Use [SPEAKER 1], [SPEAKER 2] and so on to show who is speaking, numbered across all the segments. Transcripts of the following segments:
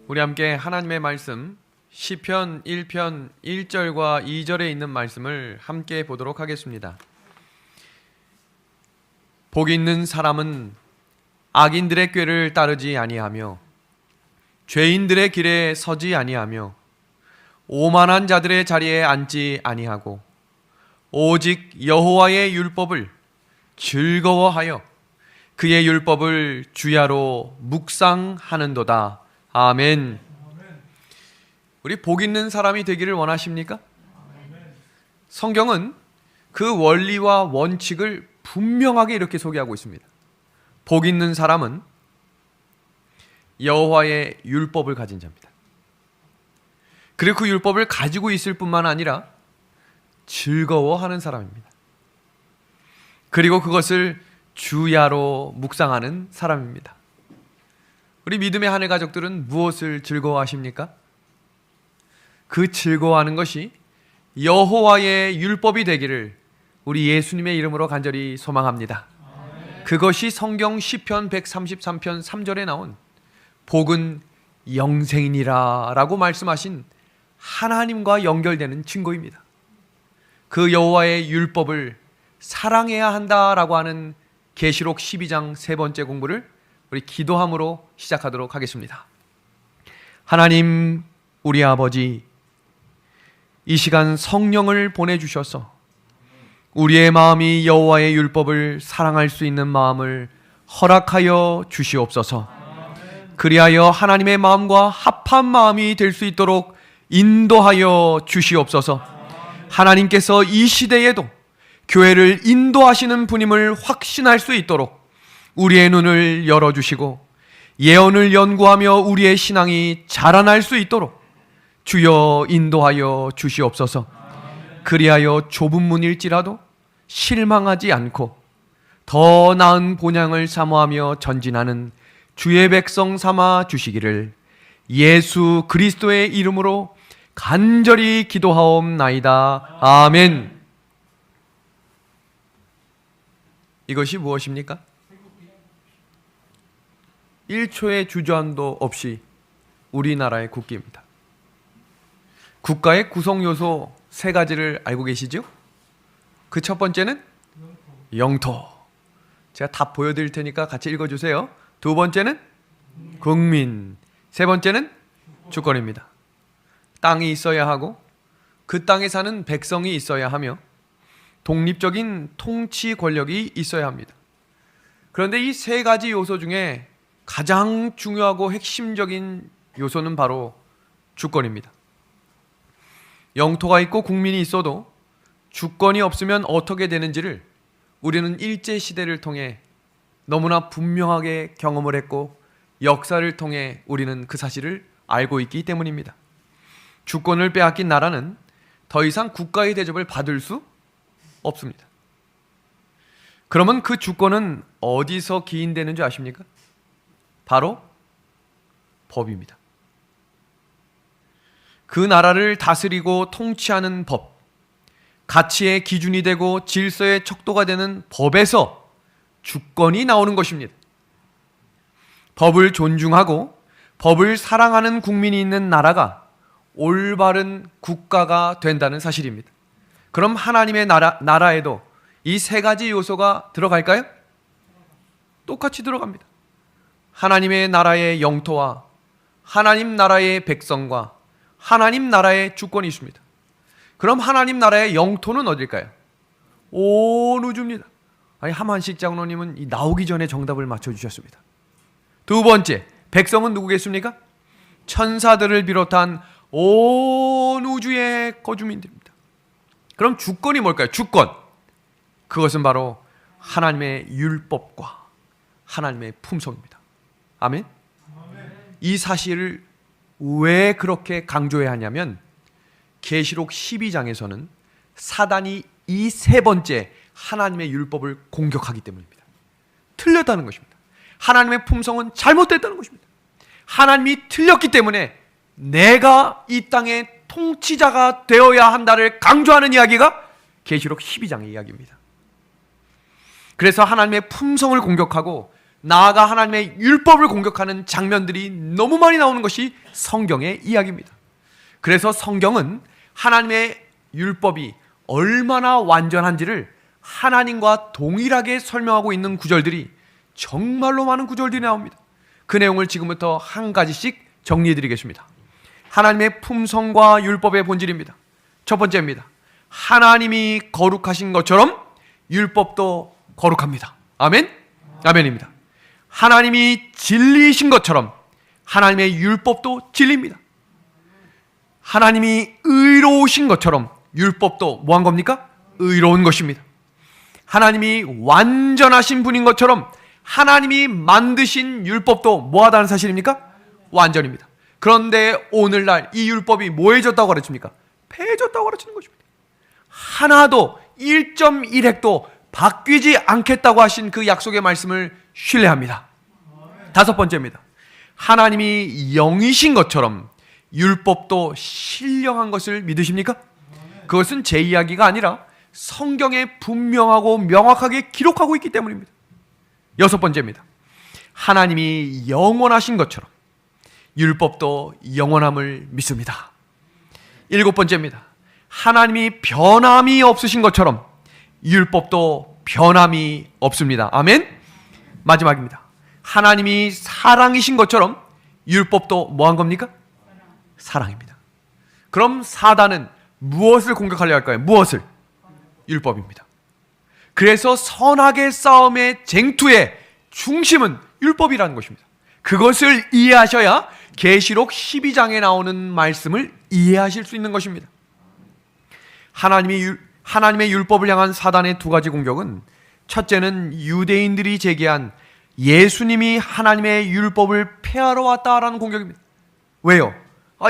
[SPEAKER 1] 우리 함께 하나님의 말씀 시편 1편 1절과 2절에 있는 말씀을 함께 보도록 하겠습니다. 복 있는 사람은 악인들의 꾀를 따르지 아니하며 죄인들의 길에 서지 아니하며 오만한 자들의 자리에 앉지 아니하고 오직 여호와의 율법을 즐거워하여 그의 율법을 주야로 묵상하는도다. 아멘. 우리 복 있는 사람이 되기를 원하십니까? 성경은 그 원리와 원칙을 분명하게 이렇게 소개하고 있습니다. 복 있는 사람은 여호와의 율법을 가진 자입니다. 그리고 그 율법을 가지고 있을 뿐만 아니라 즐거워하는 사람입니다. 그리고 그것을 주야로 묵상하는 사람입니다. 우리 믿음의 하늘 가족들은 무엇을 즐거워하십니까? 그 즐거워하는 것이 여호와의 율법이 되기를 우리 예수님의 이름으로 간절히 소망합니다. 그것이 성경 시편 133편 3절에 나온 복은 영생이니라 라고 말씀하신 하나님과 연결되는 증거입니다. 그 여호와의 율법을 사랑해야 한다라고 하는 계시록 12장 세 번째 공부를 우리 기도함으로 시작하도록 하겠습니다. 하나님, 우리 아버지, 이 시간 성령을 보내주셔서 우리의 마음이 여호와의 율법을 사랑할 수 있는 마음을 허락하여 주시옵소서. 그리하여 하나님의 마음과 합한 마음이 될 수 있도록 인도하여 주시옵소서. 하나님께서 이 시대에도 교회를 인도하시는 분임을 확신할 수 있도록 우리의 눈을 열어주시고 예언을 연구하며 우리의 신앙이 자라날 수 있도록 주여 인도하여 주시옵소서. 그리하여 좁은 문일지라도 실망하지 않고 더 나은 본향을 사모하며 전진하는 주의 백성 삼아 주시기를 예수 그리스도의 이름으로 간절히 기도하옵나이다. 아멘. 이것이 무엇입니까? 1초의 주저함도 없이 우리나라의 국기입니다. 국가의 구성 요소 세 가지를 알고 계시죠? 그 첫 번째는 영토. 제가 다 보여드릴 테니까 같이 읽어주세요. 두 번째는 국민. 세 번째는 주권입니다. 땅이 있어야 하고 그 땅에 사는 백성이 있어야 하며 독립적인 통치 권력이 있어야 합니다. 그런데 이 세 가지 요소 중에 가장 중요하고 핵심적인 요소는 바로 주권입니다. 영토가 있고 국민이 있어도 주권이 없으면 어떻게 되는지를 우리는 일제시대를 통해 너무나 분명하게 경험을 했고 역사를 통해 우리는 그 사실을 알고 있기 때문입니다. 주권을 빼앗긴 나라는 더 이상 국가의 대접을 받을 수 없습니다. 그러면 그 주권은 어디서 기인되는 줄 아십니까? 바로 법입니다. 그 나라를 다스리고 통치하는 법, 가치의 기준이 되고 질서의 척도가 되는 법에서 주권이 나오는 것입니다. 법을 존중하고 법을 사랑하는 국민이 있는 나라가 올바른 국가가 된다는 사실입니다. 그럼 하나님의 나라에도 이 세 가지 요소가 들어갈까요? 똑같이 들어갑니다. 하나님의 나라의 영토와 하나님 나라의 백성과 하나님 나라의 주권이 있습니다. 그럼 하나님 나라의 영토는 어딜까요? 온 우주입니다. 아니, 함한식 장로님은 이 나오기 전에 정답을 맞춰주셨습니다. 두 번째, 백성은 누구겠습니까? 천사들을 비롯한 온 우주의 거주민들입니다. 그럼 주권이 뭘까요? 주권. 그것은 바로 하나님의 율법과 하나님의 품성입니다. 아멘? 이 사실을 왜 그렇게 강조해야 하냐면 계시록 12장에서는 사단이 이 세 번째 하나님의 율법을 공격하기 때문입니다. 틀렸다는 것입니다. 하나님의 품성은 잘못됐다는 것입니다. 하나님이 틀렸기 때문에 내가 이 땅에 통치자가 되어야 한다를 강조하는 이야기가 계시록 12장의 이야기입니다. 그래서 하나님의 품성을 공격하고 나아가 하나님의 율법을 공격하는 장면들이 너무 많이 나오는 것이 성경의 이야기입니다. 그래서 성경은 하나님의 율법이 얼마나 완전한지를 하나님과 동일하게 설명하고 있는 구절들이 정말로 많은 구절들이 나옵니다. 그 내용을 지금부터 한 가지씩 정리해 드리겠습니다. 하나님의 품성과 율법의 본질입니다. 첫 번째입니다. 하나님이 거룩하신 것처럼 율법도 거룩합니다. 아멘? 아멘입니다. 하나님이 진리이신 것처럼 하나님의 율법도 진리입니다. 하나님이 의로우신 것처럼 율법도 뭐한 겁니까? 의로운 것입니다. 하나님이 완전하신 분인 것처럼 하나님이 만드신 율법도 뭐하다는 사실입니까? 완전입니다. 그런데 오늘날 이 율법이 뭐해졌다고 가르칩니까? 폐해졌다고 가르치는 것입니다. 하나도 1.1획도 바뀌지 않겠다고 하신 그 약속의 말씀을 신뢰합니다. 다섯 번째입니다. 하나님이 영이신 것처럼 율법도 신령한 것을 믿으십니까? 그것은 제 이야기가 아니라 성경에 분명하고 명확하게 기록하고 있기 때문입니다. 여섯 번째입니다. 하나님이 영원하신 것처럼 율법도 영원함을 믿습니다. 일곱 번째입니다. 하나님이 변함이 없으신 것처럼 율법도 변함이 없습니다. 아멘. 마지막입니다. 하나님이 사랑이신 것처럼 율법도 뭐한 겁니까? 사랑입니다. 그럼 사단은 무엇을 공격하려 할까요? 무엇을? 율법입니다. 그래서 선악의 싸움의 쟁투의 중심은 율법이라는 것입니다. 그것을 이해하셔야 계시록 12장에 나오는 말씀을 이해하실 수 있는 것입니다. 하나님의 율법을 향한 사단의 두 가지 공격은, 첫째는 유대인들이 제기한 예수님이 하나님의 율법을 폐하러 왔다라는 공격입니다. 왜요?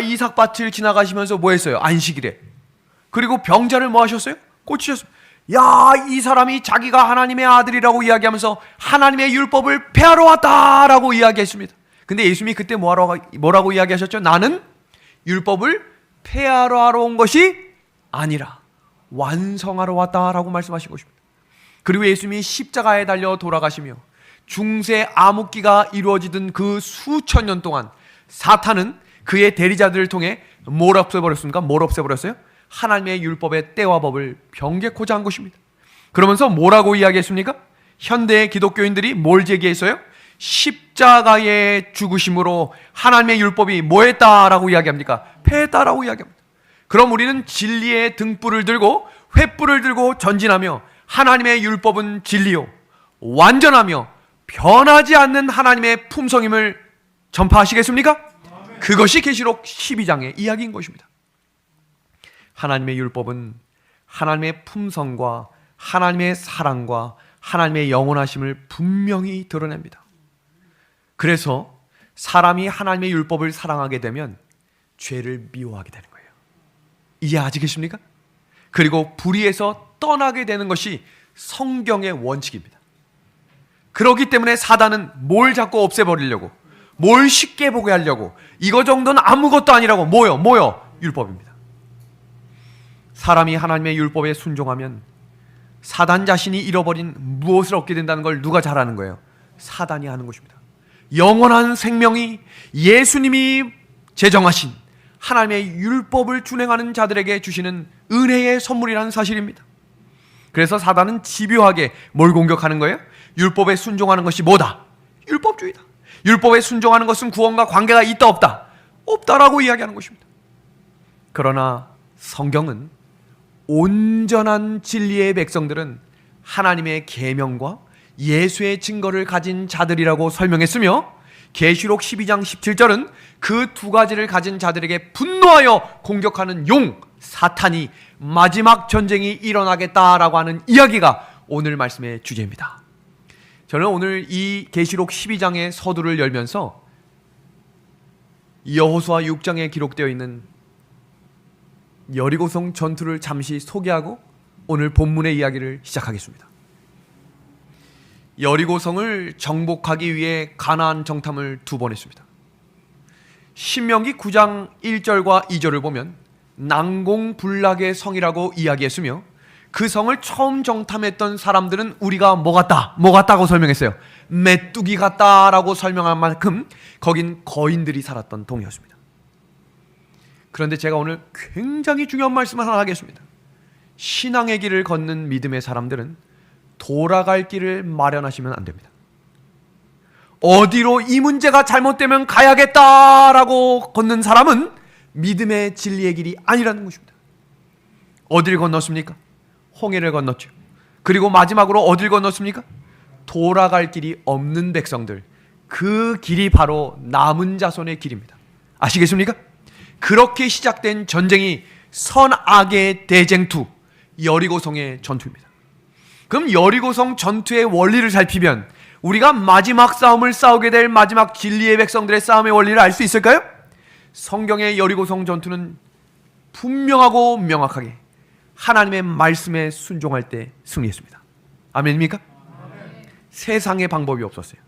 [SPEAKER 1] 이삭밭을 지나가시면서 뭐 했어요? 안식일에. 그리고 병자를 뭐 하셨어요? 고치셨어요. 야, 이 사람이 자기가 하나님의 아들이라고 이야기하면서 하나님의 율법을 폐하러 왔다라고 이야기했습니다. 근데 예수님이 그때 뭐라고 이야기하셨죠? 나는 율법을 폐하러 온 것이 아니라 완성하러 왔다라고 말씀하신 것입니다. 그리고 예수님이 십자가에 달려 돌아가시며 중세 암흑기가 이루어지던 그 수천 년 동안 사탄은 그의 대리자들을 통해 뭘 없애버렸습니까? 뭘 없애버렸어요? 하나님의 율법의 때와 법을 변개코자 한 것입니다. 그러면서 뭐라고 이야기했습니까? 현대의 기독교인들이 뭘 제기했어요? 십자가의 죽으심으로 하나님의 율법이 뭐했다라고 이야기합니까? 폐했다라고 이야기합니다. 그럼 우리는 진리의 등불을 들고 횃불을 들고 전진하며 하나님의 율법은 진리요 완전하며 변하지 않는 하나님의 품성임을 전파하시겠습니까? 그것이 계시록 12장의 이야기인 것입니다. 하나님의 율법은 하나님의 품성과 하나님의 사랑과 하나님의 영원하심을 분명히 드러냅니다. 그래서 사람이 하나님의 율법을 사랑하게 되면 죄를 미워하게 되는 거예요. 이해하시겠습니까? 그리고 불의에서 떠나게 되는 것이 성경의 원칙입니다. 그렇기 때문에 사단은 뭘 자꾸 없애버리려고, 뭘 쉽게 보게 하려고, 이거 정도는 아무것도 아니라고, 뭐요? 율법입니다. 사람이 하나님의 율법에 순종하면 사단 자신이 잃어버린 무엇을 얻게 된다는 걸 누가 잘 아는 거예요? 사단이 하는 것입니다. 영원한 생명이 예수님이 제정하신 하나님의 율법을 준행하는 자들에게 주시는 은혜의 선물이라는 사실입니다. 그래서 사단은 집요하게 뭘 공격하는 거예요? 율법에 순종하는 것이 뭐다? 율법주의다. 율법에 순종하는 것은 구원과 관계가 있다 없다? 없다라고 이야기하는 것입니다. 그러나 성경은 온전한 진리의 백성들은 하나님의 계명과 예수의 증거를 가진 자들이라고 설명했으며 계시록 12장 17절은 그 두 가지를 가진 자들에게 분노하여 공격하는 용 사탄이 마지막 전쟁이 일어나겠다라고 하는 이야기가 오늘 말씀의 주제입니다. 저는 오늘 이 계시록 12장의 서두를 열면서 여호수아 6장에 기록되어 있는 여리고성 전투를 잠시 소개하고 오늘 본문의 이야기를 시작하겠습니다. 여리고성을 정복하기 위해 가나안 정탐을 2번 했습니다. 신명기 9장 1절과 2절을 보면 난공불락의 성이라고 이야기했으며, 그 성을 처음 정탐했던 사람들은 우리가 뭐 같다고 설명했어요. 메뚜기 같다라고 설명한 만큼 거긴 거인들이 살았던 동이었습니다. 그런데 제가 오늘 굉장히 중요한 말씀을 하나 하겠습니다. 신앙의 길을 걷는 믿음의 사람들은 돌아갈 길을 마련하시면 안 됩니다. 어디로 이 문제가 잘못되면 가야겠다라고 걷는 사람은 믿음의 진리의 길이 아니라는 것입니다. 어디를 건넜습니까? 홍해를 건넜죠. 그리고 마지막으로 어디를 건넜습니까? 돌아갈 길이 없는 백성들, 그 길이 바로 남은 자손의 길입니다. 아시겠습니까? 그렇게 시작된 전쟁이 선악의 대쟁투, 여리고성의 전투입니다. 그럼 여리고성 전투의 원리를 살피면 우리가 마지막 싸움을 싸우게 될 마지막 진리의 백성들의 싸움의 원리를 알 수 있을까요? 성경의 여리고성 전투는 분명하고 명확하게 하나님의 말씀에 순종할 때 승리했습니다. 아멘입니까? 아멘. 세상에 방법이 없었어요.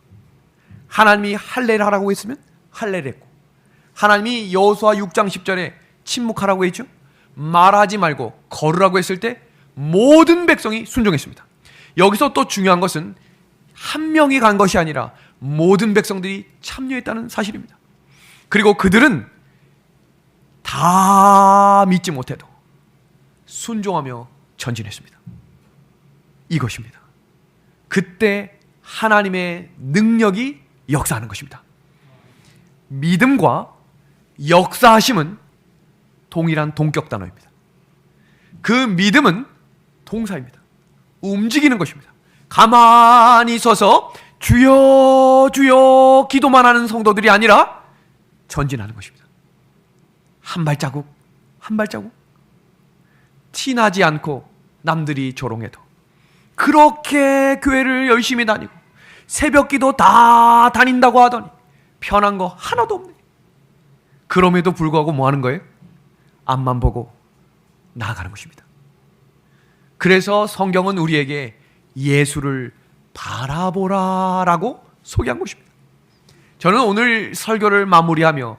[SPEAKER 1] 하나님이 할례를 하라고 했으면 할례를 했고, 하나님이 여호수아 6장 10절에 침묵하라고 했죠. 말하지 말고 걸으라고 했을 때 모든 백성이 순종했습니다. 여기서 또 중요한 것은 한 명이 간 것이 아니라 모든 백성들이 참여했다는 사실입니다. 그리고 그들은 다 믿지 못해도 순종하며 전진했습니다. 이것입니다. 그때 하나님의 능력이 역사하는 것입니다. 믿음과 역사하심은 동일한 동격 단어입니다. 그 믿음은 동사입니다. 움직이는 것입니다. 가만히 서서 주여 주여 기도만 하는 성도들이 아니라 전진하는 것입니다. 한 발자국 한 발자국, 티나지 않고 남들이 조롱해도 그렇게 교회를 열심히 다니고 새벽기도 다 다닌다고 하더니 편한 거 하나도 없네. 그럼에도 불구하고 뭐 하는 거예요? 앞만 보고 나아가는 것입니다. 그래서 성경은 우리에게 예수를 바라보라라고 소개한 것입니다. 저는 오늘 설교를 마무리하며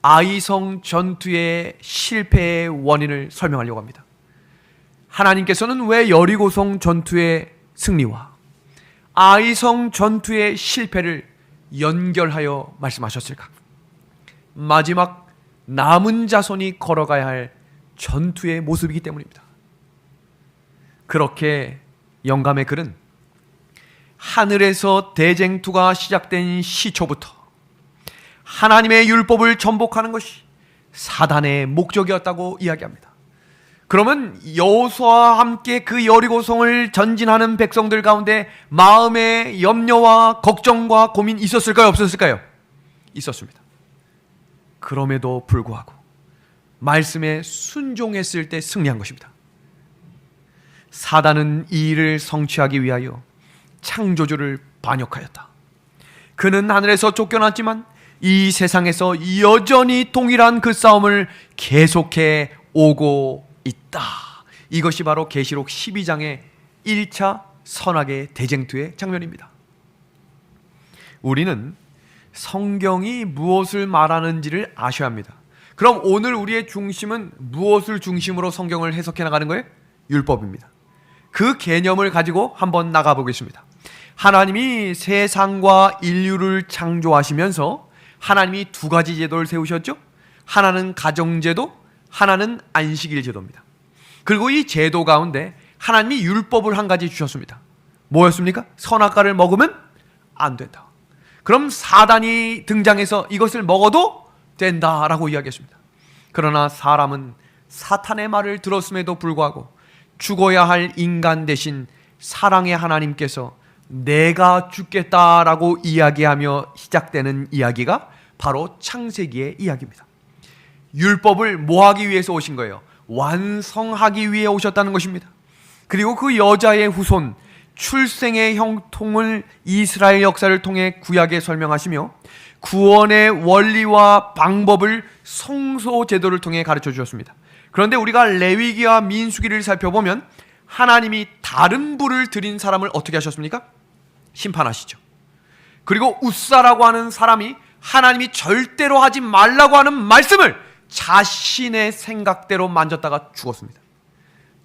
[SPEAKER 1] 아이성 전투의 실패의 원인을 설명하려고 합니다. 하나님께서는 왜 여리고성 전투의 승리와 아이성 전투의 실패를 연결하여 말씀하셨을까? 마지막 남은 자손이 걸어가야 할 전투의 모습이기 때문입니다. 그렇게 영감의 글은 하늘에서 대쟁투가 시작된 시초부터 하나님의 율법을 전복하는 것이 사단의 목적이었다고 이야기합니다. 그러면 여호수아와 함께 그 여리고성을 전진하는 백성들 가운데 마음의 염려와 걱정과 고민이 있었을까요? 없었을까요? 있었습니다. 그럼에도 불구하고 말씀에 순종했을 때 승리한 것입니다. 사단은 이 일을 성취하기 위하여 창조주를 반역하였다. 그는 하늘에서 쫓겨났지만 이 세상에서 여전히 동일한 그 싸움을 계속해 오고 있다. 이것이 바로 계시록 12장의 1차 선악의 대쟁투의 장면입니다. 우리는 성경이 무엇을 말하는지를 아셔야 합니다. 그럼 오늘 우리의 중심은 무엇을 중심으로 성경을 해석해 나가는 거예요? 율법입니다. 그 개념을 가지고 한번 나가보겠습니다. 하나님이 세상과 인류를 창조하시면서 하나님이 두 가지 제도를 세우셨죠? 하나는 가정제도, 하나는 안식일 제도입니다. 그리고 이 제도 가운데 하나님이 율법을 한 가지 주셨습니다. 뭐였습니까? 선악과를 먹으면 안 된다. 그럼 사단이 등장해서 이것을 먹어도 된다라고 이야기했습니다. 그러나 사람은 사탄의 말을 들었음에도 불구하고 죽어야 할 인간 대신 사랑의 하나님께서 내가 죽겠다라고 이야기하며 시작되는 이야기가 바로 창세기의 이야기입니다. 율법을 뭐 하기 위해서 오신 거예요? 완성하기 위해 오셨다는 것입니다. 그리고 그 여자의 후손 출생의 형통을 이스라엘 역사를 통해 구약에 설명하시며 구원의 원리와 방법을 성소 제도를 통해 가르쳐 주셨습니다. 그런데 우리가 레위기와 민수기를 살펴보면 하나님이 다른 불을 드린 사람을 어떻게 하셨습니까? 심판하시죠. 그리고 웃사라고 하는 사람이 하나님이 절대로 하지 말라고 하는 말씀을 자신의 생각대로 만졌다가 죽었습니다.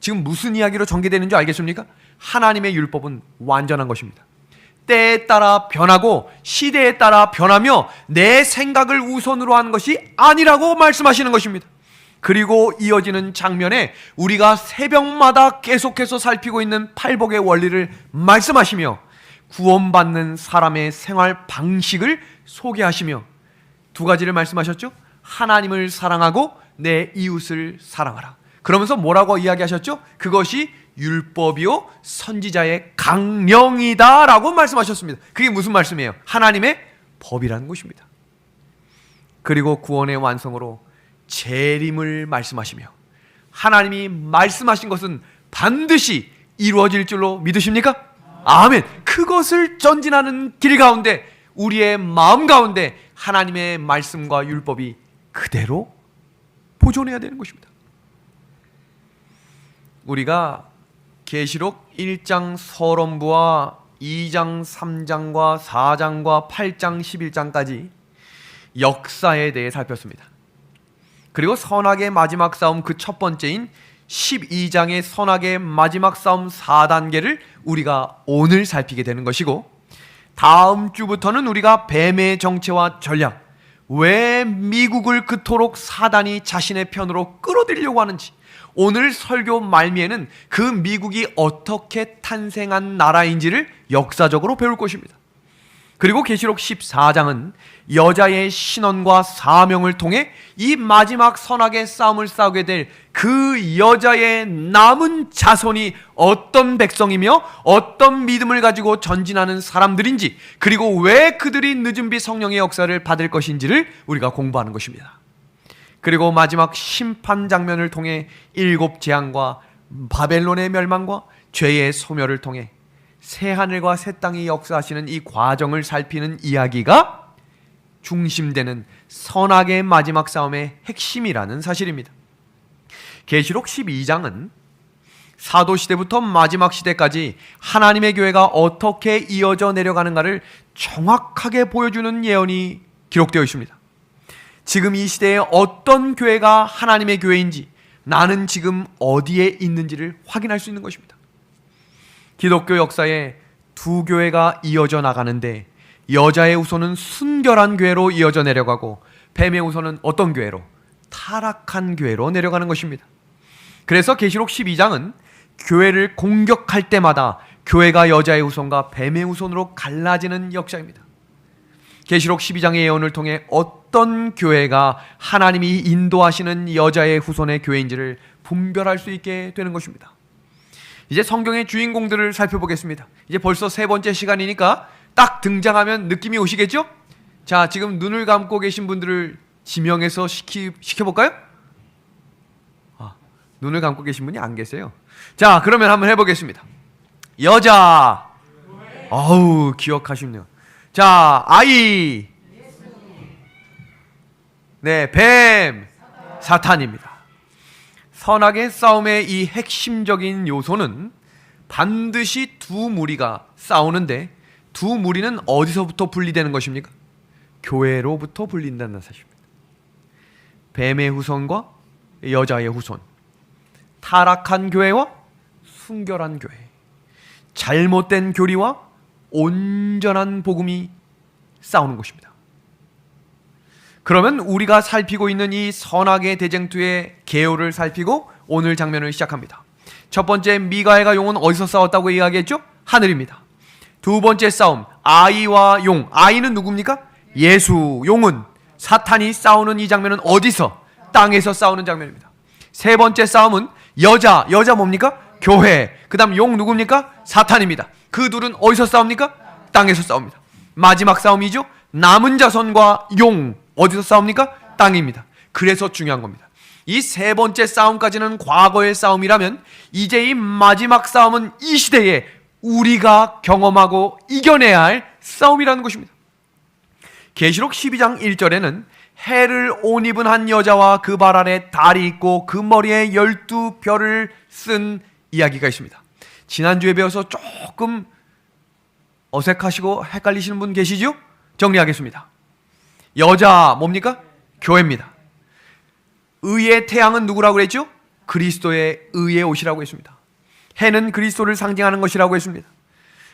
[SPEAKER 1] 지금 무슨 이야기로 전개되는 줄 알겠습니까? 하나님의 율법은 완전한 것입니다. 때에 따라 변하고 시대에 따라 변하며 내 생각을 우선으로 하는 것이 아니라고 말씀하시는 것입니다. 그리고 이어지는 장면에 우리가 새벽마다 계속해서 살피고 있는 팔복의 원리를 말씀하시며 구원받는 사람의 생활 방식을 소개하시며 두 가지를 말씀하셨죠? 하나님을 사랑하고 내 이웃을 사랑하라. 그러면서 뭐라고 이야기하셨죠? 그것이 율법이요 선지자의 강령이다 라고 말씀하셨습니다. 그게 무슨 말씀이에요? 하나님의 법이라는 것입니다. 그리고 구원의 완성으로 재림을 말씀하시며 하나님이 말씀하신 것은 반드시 이루어질 줄로 믿으십니까? 아멘. 그것을 전진하는 길 가운데 우리의 마음 가운데 하나님의 말씀과 율법이 그대로 보존해야 되는 것입니다. 우리가 계시록 1장 서론부와 2장 3장과 4장과 8장 11장까지 역사에 대해 살폈습니다. 그리고 선악의 마지막 싸움 그 첫 번째인 12장의 선악의 마지막 싸움 4단계를 우리가 오늘 살피게 되는 것이고, 다음 주부터는 우리가 뱀의 정체와 전략, 왜 미국을 그토록 사단이 자신의 편으로 끌어들이려고 하는지, 오늘 설교 말미에는 그 미국이 어떻게 탄생한 나라인지를 역사적으로 배울 것입니다. 그리고 계시록 14장은 여자의 신원과 사명을 통해 이 마지막 선악의 싸움을 싸우게 될 그 여자의 남은 자손이 어떤 백성이며 어떤 믿음을 가지고 전진하는 사람들인지, 그리고 왜 그들이 늦은비 성령의 역사를 받을 것인지를 우리가 공부하는 것입니다. 그리고 마지막 심판 장면을 통해 7 재앙과 바벨론의 멸망과 죄의 소멸을 통해 새하늘과 새 땅이 역사하시는 이 과정을 살피는 이야기가 중심되는 선악의 마지막 싸움의 핵심이라는 사실입니다. 계시록 12장은 사도시대부터 마지막 시대까지 하나님의 교회가 어떻게 이어져 내려가는가를 정확하게 보여주는 예언이 기록되어 있습니다. 지금 이 시대에 어떤 교회가 하나님의 교회인지, 나는 지금 어디에 있는지를 확인할 수 있는 것입니다. 기독교 역사에 두 교회가 이어져 나가는데, 여자의 후손은 순결한 교회로 이어져 내려가고 뱀의 후손은 어떤 교회로? 타락한 교회로 내려가는 것입니다. 그래서 계시록 12장은 교회를 공격할 때마다 교회가 여자의 후손과 뱀의 후손으로 갈라지는 역사입니다. 계시록 12장의 예언을 통해 어떤 교회가 하나님이 인도하시는 여자의 후손의 교회인지를 분별할 수 있게 되는 것입니다. 이제 성경의 주인공들을 살펴보겠습니다. 이제 벌써 세 번째 시간이니까 딱 등장하면 느낌이 오시겠죠? 자, 지금 눈을 감고 계신 분들을 지명해서 시켜볼까요? 눈을 감고 계신 분이 안 계세요. 자, 그러면 한번 해보겠습니다. 여자. 어우, 기억하시네요. 자, 아이. 네, 뱀. 사탄입니다. 선악의 싸움의 이 핵심적인 요소는 반드시 두 무리가 싸우는데, 두 무리는 어디서부터 분리되는 것입니까? 교회로부터 분린다는 사실입니다. 뱀의 후손과 여자의 후손, 타락한 교회와 순결한 교회, 잘못된 교리와 온전한 복음이 싸우는 것입니다. 그러면 우리가 살피고 있는 이 선악의 대쟁투의 개요를 살피고 오늘 장면을 시작합니다. 첫 번째, 미가엘과 용은 어디서 싸웠다고 이야기했죠? 하늘입니다. 두 번째 싸움, 아이와 용. 아이는 누굽니까? 예수. 용은 사탄이 싸우는 이 장면은 어디서? 땅에서 싸우는 장면입니다. 세 번째 싸움은 여자 뭡니까? 교회. 그 다음 용 누굽니까? 사탄입니다. 그 둘은 어디서 싸웁니까? 땅에서 싸웁니다. 마지막 싸움이죠. 남은 자손과 용, 어디서 싸웁니까? 땅입니다. 그래서 중요한 겁니다. 이 세 번째 싸움까지는 과거의 싸움이라면, 이제 이 마지막 싸움은 이 시대에 우리가 경험하고 이겨내야 할 싸움이라는 것입니다. 계시록 12장 1절에는 해를 옷 입은 한 여자와 그 발 아래 달이 있고 그 머리에 12별을 쓴 이야기가 있습니다. 지난주에 배워서 조금 어색하시고 헷갈리시는 분 계시죠? 정리하겠습니다. 여자 뭡니까? 교회입니다. 의의 태양은 누구라고 그랬죠? 그리스도의 의의 옷이라고 했습니다. 해는 그리스도를 상징하는 것이라고 했습니다.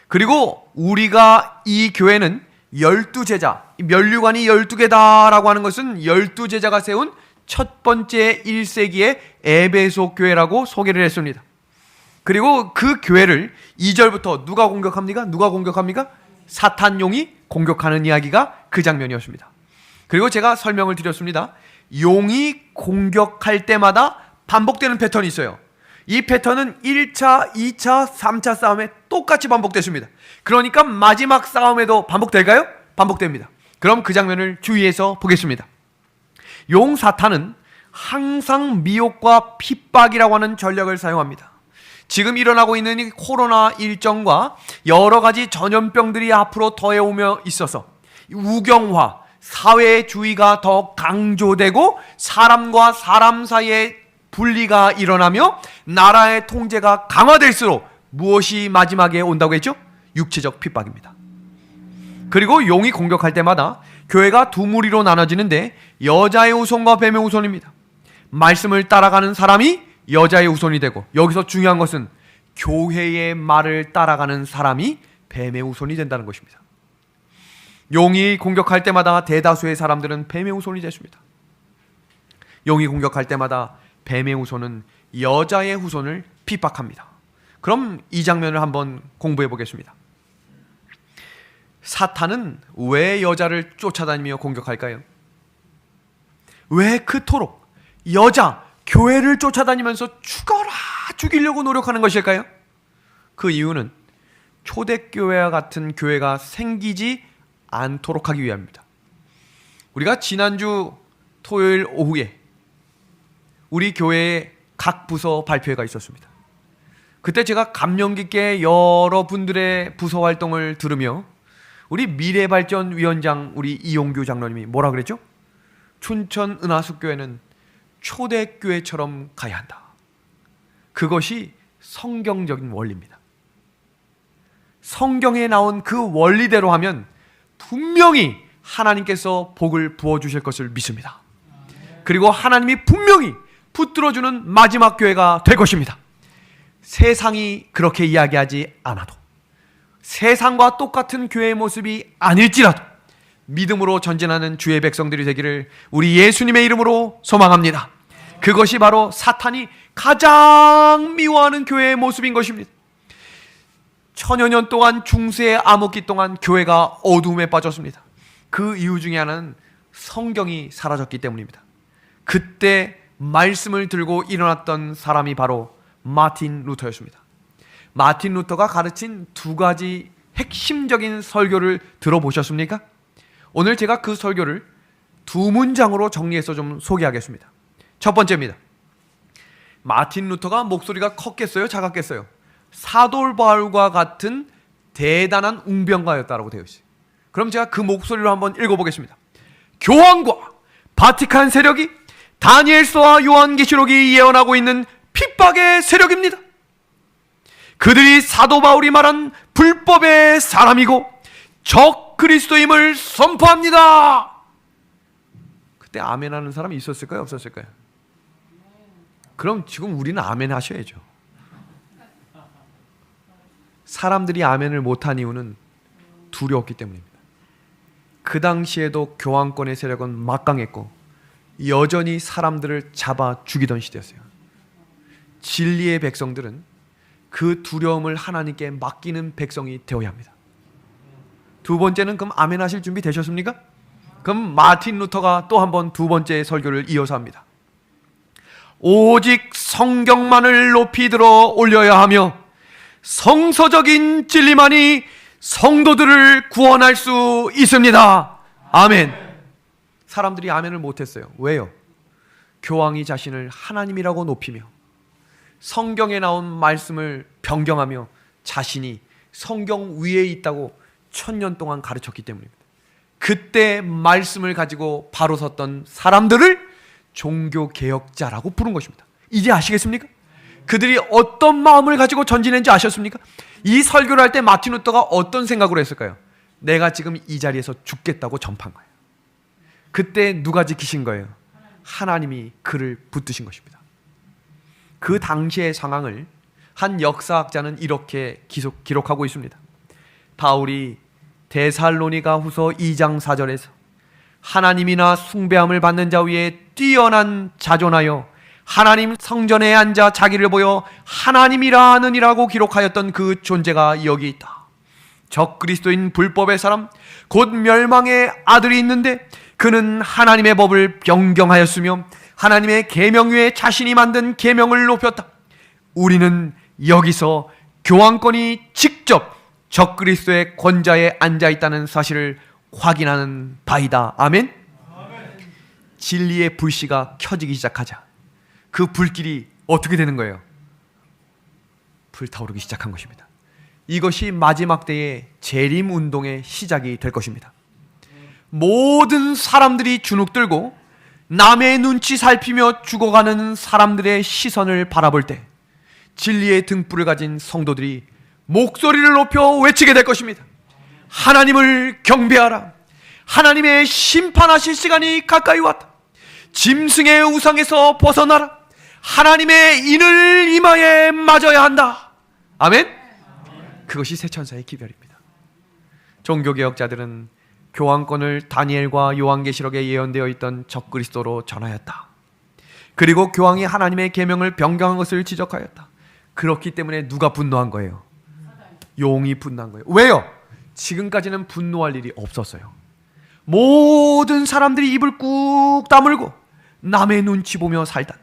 [SPEAKER 1] 그리고 우리가 이 교회는 12제자, 면류관이 12개다라고 하는 것은 12제자가 세운 첫 번째 1세기의 에베소 교회라고 소개를 했습니다. 그리고 그 교회를 2절부터 누가 공격합니까? 누가 공격합니까? 사탄용이 공격하는 이야기가 그 장면이었습니다. 그리고 제가 설명을 드렸습니다. 용이 공격할 때마다 반복되는 패턴이 있어요. 이 패턴은 1차, 2차, 3차 싸움에 똑같이 반복됐습니다. 그러니까 마지막 싸움에도 반복될까요? 반복됩니다. 그럼 그 장면을 주의해서 보겠습니다. 용 사탄은 항상 미혹과 핍박이라고 하는 전략을 사용합니다. 지금 일어나고 있는 이 코로나 일정과 여러 가지 전염병들이 앞으로 더해오며 있어서 우경화, 사회주의가 더 강조되고 사람과 사람 사이에 분리가 일어나며 나라의 통제가 강화될수록 무엇이 마지막에 온다고 했죠? 육체적 핍박입니다. 그리고 용이 공격할 때마다 교회가 두 무리로 나눠지는데 여자의 후손과 뱀의 후손입니다. 말씀을 따라가는 사람이 여자의 후손이 되고, 여기서 중요한 것은 교회의 말을 따라가는 사람이 뱀의 후손이 된다는 것입니다. 용이 공격할 때마다 대다수의 사람들은 뱀의 후손이 됐습니다. 용이 공격할 때마다 뱀의 후손은 여자의 후손을 핍박합니다. 그럼 이 장면을 한번 공부해 보겠습니다. 사탄은 왜 여자를 쫓아다니며 공격할까요? 왜 그토록 여자, 교회를 쫓아다니면서 죽이려고 노력하는 것일까요? 그 이유는 초대교회와 같은 교회가 생기지 않도록 하기 위함입니다. 우리가 지난주 토요일 오후에 우리 교회의 각 부서 발표회가 있었습니다. 그때 제가 감명 깊게 여러분들의 부서 활동을 들으며 우리 미래발전위원장 우리 이용규 장로님이 뭐라 그랬죠? 춘천 은하숙교회는 초대교회처럼 가야 한다. 그것이 성경적인 원리입니다. 성경에 나온 그 원리대로 하면 분명히 하나님께서 복을 부어주실 것을 믿습니다. 그리고 하나님이 분명히 붙들어주는 마지막 교회가 될 것입니다. 세상이 그렇게 이야기하지 않아도, 세상과 똑같은 교회의 모습이 아닐지라도 믿음으로 전진하는 주의 백성들이 되기를 우리 예수님의 이름으로 소망합니다. 그것이 바로 사탄이 가장 미워하는 교회의 모습인 것입니다. 천여 년 동안 중세의 암흑기 동안 교회가 어두움에 빠졌습니다. 그 이유 중에 하나는 성경이 사라졌기 때문입니다. 그때 말씀을 들고 일어났던 사람이 바로 마틴 루터였습니다. 마틴 루터가 가르친 두 가지 핵심적인 설교를 들어보셨습니까? 오늘 제가 그 설교를 두 문장으로 정리해서 좀 소개하겠습니다. 첫 번째입니다. 마틴 루터가 목소리가 컸겠어요? 작았겠어요? 사돌바울과 같은 대단한 웅변가였다라고 되어 있어요. 그럼 제가 그 목소리로 한번 읽어보겠습니다. 교황과 바티칸 세력이 다니엘서와 요한계시록이 예언하고 있는 핍박의 세력입니다. 그들이 사도 바울이 말한 불법의 사람이고 적 그리스도임을 선포합니다. 그때 아멘 하는 사람이 있었을까요? 없었을까요? 그럼 지금 우리는 아멘 하셔야죠. 사람들이 아멘을 못한 이유는 두려웠기 때문입니다. 그 당시에도 교황권의 세력은 막강했고 여전히 사람들을 잡아 죽이던 시대였어요. 진리의 백성들은 그 두려움을 하나님께 맡기는 백성이 되어야 합니다. 두 번째는 그럼 아멘 하실 준비 되셨습니까? 그럼 마틴 루터가 또 한 번 두 번째 설교를 이어서 합니다. 오직 성경만을 높이 들어 올려야 하며 성서적인 진리만이 성도들을 구원할 수 있습니다. 아멘. 사람들이 아멘을 못했어요. 왜요? 교황이 자신을 하나님이라고 높이며 성경에 나온 말씀을 변경하며 자신이 성경 위에 있다고 1000년 동안 가르쳤기 때문입니다. 그때 말씀을 가지고 바로 섰던 사람들을 종교개혁자라고 부른 것입니다. 이제 아시겠습니까? 그들이 어떤 마음을 가지고 전진했는지 아셨습니까? 이 설교를 할 때 마틴 루터가 어떤 생각으로 했을까요? 내가 지금 이 자리에서 죽겠다고 전파한 거예요. 그때 누가 지키신 거예요? 하나님이 그를 붙드신 것입니다. 그 당시의 상황을 한 역사학자는 이렇게 기록하고 있습니다. 바울이 데살로니가 후서 2장 4절에서 하나님이나 숭배함을 받는 자 위에 뛰어난 자존하여 하나님 성전에 앉아 자기를 보여 하나님이라 하느니라고 기록하였던 그 존재가 여기 있다. 적그리스도인 불법의 사람, 곧 멸망의 아들이 있는데 그는 하나님의 법을 변경하였으며 하나님의 계명 위에 자신이 만든 계명을 높였다. 우리는 여기서 교황권이 직접 적그리스도의 권좌에 앉아있다는 사실을 확인하는 바이다. 아멘? 진리의 불씨가 켜지기 시작하자 그 불길이 어떻게 되는 거예요? 불타오르기 시작한 것입니다. 이것이 마지막 때의 재림운동의 시작이 될 것입니다. 모든 사람들이 주눅들고 남의 눈치 살피며 죽어가는 사람들의 시선을 바라볼 때 진리의 등불을 가진 성도들이 목소리를 높여 외치게 될 것입니다. 하나님을 경배하라. 하나님의 심판하실 시간이 가까이 왔다. 짐승의 우상에서 벗어나라. 하나님의 인을 이마에 맞아야 한다. 아멘? 그것이 새 천사의 기별입니다. 종교개혁자들은 교황권을 다니엘과 요한계시록에 예언되어 있던 적그리스도로 전하였다. 그리고 교황이 하나님의 계명을 변경한 것을 지적하였다. 그렇기 때문에 누가 분노한 거예요? 용이 분노한 거예요. 왜요? 지금까지는 분노할 일이 없었어요. 모든 사람들이 입을 꾹 다물고 남의 눈치 보며 살다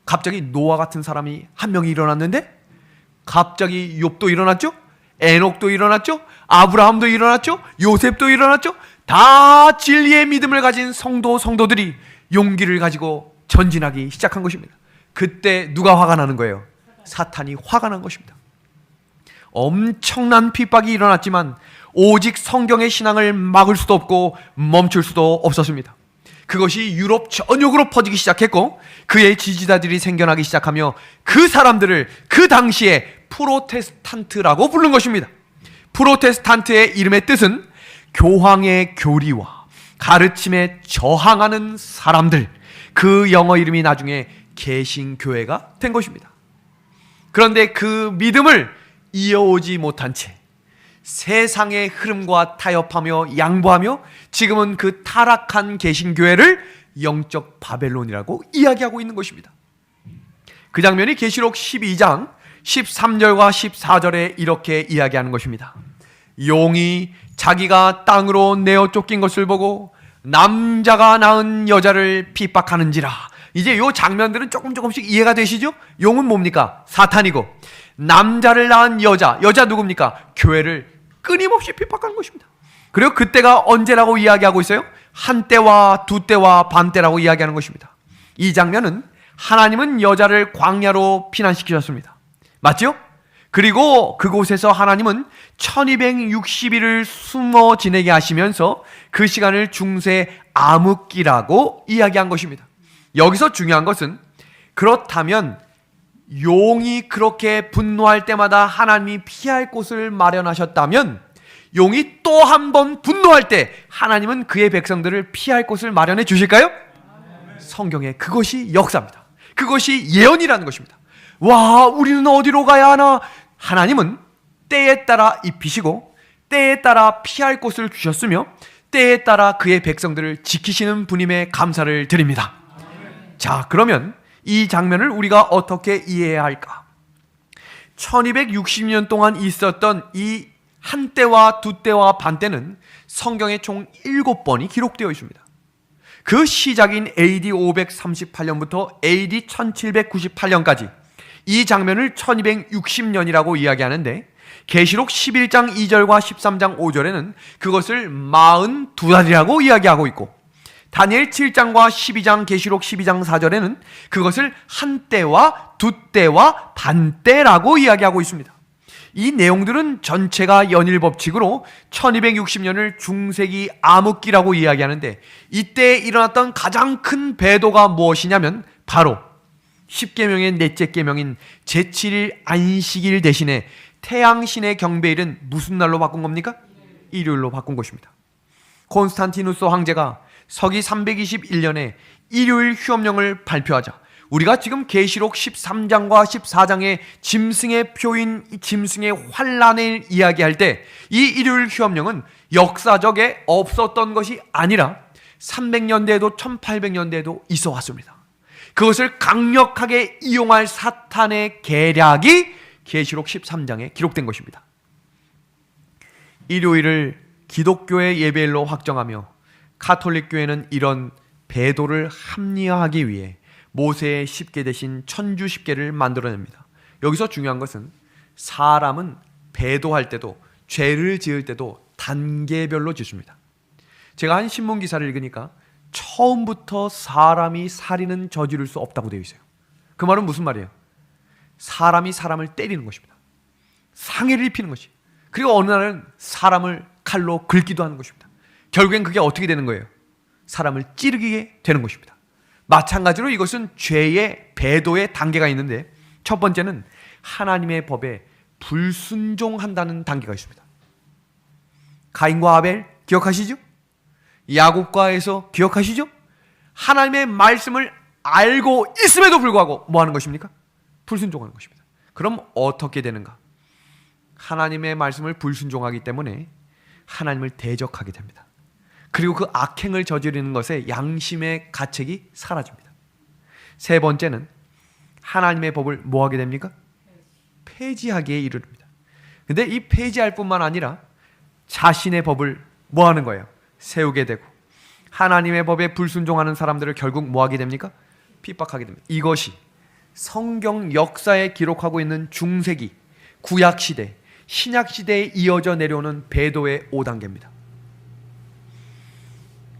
[SPEAKER 1] 갑자기 노아 같은 사람이 한 명이 일어났는데 갑자기 욥도 일어났죠? 에녹도 일어났죠? 아브라함도 일어났죠? 요셉도 일어났죠? 다 진리의 믿음을 가진 성도들이 용기를 가지고 전진하기 시작한 것입니다. 그때 누가 화가 나는 거예요? 사탄이 화가 난 것입니다. 엄청난 핍박이 일어났지만 오직 성경의 신앙을 막을 수도 없고 멈출 수도 없었습니다. 그것이 유럽 전역으로 퍼지기 시작했고 그의 지지자들이 생겨나기 시작하며 그 사람들을 그 당시에 프로테스탄트라고 부른 것입니다. 프로테스탄트의 이름의 뜻은 교황의 교리와 가르침에 저항하는 사람들, 그 영어 이름이 나중에 개신교회가 된 것입니다. 그런데 그 믿음을 이어오지 못한 채 세상의 흐름과 타협하며 양보하며 지금은 그 타락한 개신교회를 영적 바벨론이라고 이야기하고 있는 것입니다. 그 장면이 계시록 12장 13절과 14절에 이렇게 이야기하는 것입니다. 용이 자기가 땅으로 내어 쫓긴 것을 보고 남자가 낳은 여자를 핍박하는지라. 이제 요 장면들은 조금씩 이해가 되시죠? 용은 뭡니까? 사탄이고 남자를 낳은 여자 누굽니까? 교회를 끊임없이 핍박하는 것입니다. 그리고 그때가 언제라고 이야기하고 있어요? 한때와 두때와 반때라고 이야기하는 것입니다. 이 장면은 하나님은 여자를 광야로 피난시키셨습니다. 맞죠? 그리고 그곳에서 하나님은 1260일을 숨어 지내게 하시면서 그 시간을 중세 암흑기라고 이야기한 것입니다. 여기서 중요한 것은 그렇다면 용이 그렇게 분노할 때마다 하나님이 피할 곳을 마련하셨다면 용이 또 한 번 분노할 때 하나님은 그의 백성들을 피할 곳을 마련해 주실까요? 성경에 그것이 역사입니다. 그것이 예언이라는 것입니다. 와, 우리는 어디로 가야 하나? 하나님은 때에 따라 입히시고 때에 따라 피할 곳을 주셨으며 때에 따라 그의 백성들을 지키시는 분임에 감사를 드립니다. 자, 그러면 이 장면을 우리가 어떻게 이해해야 할까? 1260년 동안 있었던 이 한때와 두때와 반때는 성경에 총 7번이 기록되어 있습니다. 그 시작인 AD 538년부터 AD 1798년까지 이 장면을 1260년이라고 이야기하는데 계시록 11장 2절과 13장 5절에는 그것을 42달이라고 이야기하고 있고 다니엘 7장과 12장 계시록 12장 4절에는 그것을 한때와 두때와 반때라고 이야기하고 있습니다. 이 내용들은 전체가 연일 법칙으로 1260년을 중세기 암흑기라고 이야기하는데 이때 일어났던 가장 큰 배도가 무엇이냐면 바로 10계명의 넷째 계명인 제7일 안식일 대신에 태양신의 경배일은 무슨 날로 바꾼 겁니까? 일요일로 바꾼 것입니다. 콘스탄티누스 황제가 서기 321년에 일요일 휴업령을 발표하자 우리가 지금 계시록 13장과 14장의 짐승의 표인 짐승의 환란을 이야기할 때 이 일요일 휴업령은 역사적에 없었던 것이 아니라 300년대에도 1800년대에도 있어 왔습니다. 그것을 강력하게 이용할 사탄의 계략이 계시록 13장에 기록된 것입니다. 일요일을 기독교의 예배일로 확정하며 가톨릭 교회는 이런 배도를 합리화하기 위해 모세의 십계 대신 천주 십계를 만들어냅니다. 여기서 중요한 것은 사람은 배도할 때도 죄를 지을 때도 단계별로 짓습니다. 제가 한 신문 기사를 읽으니까 처음부터 사람이 살인은 저지를 수 없다고 되어 있어요. 그 말은 무슨 말이에요? 사람이 사람을 때리는 것입니다. 상해를 입히는 것이. 그리고 어느 날은 사람을 칼로 긁기도 하는 것입니다. 결국엔 그게 어떻게 되는 거예요? 사람을 찌르게 되는 것입니다. 마찬가지로 이것은 죄의 배도의 단계가 있는데 첫 번째는 하나님의 법에 불순종한다는 단계가 있습니다. 가인과 아벨 기억하시죠? 야곱과 에서 기억하시죠? 하나님의 말씀을 알고 있음에도 불구하고 뭐 하는 것입니까? 불순종하는 것입니다. 그럼 어떻게 되는가? 하나님의 말씀을 불순종하기 때문에 하나님을 대적하게 됩니다. 그리고 그 악행을 저지르는 것에 양심의 가책이 사라집니다. 세 번째는 하나님의 법을 뭐 하게 됩니까? 폐지하기에 이르릅니다. 근데 이 폐지할 뿐만 아니라 자신의 법을 뭐 하는 거예요? 세우게 되고 하나님의 법에 불순종하는 사람들을 결국 뭐 하게 됩니까? 핍박하게 됩니다. 이것이 성경 역사에 기록하고 있는 중세기, 구약시대, 신약시대에 이어져 내려오는 배도의 5단계입니다.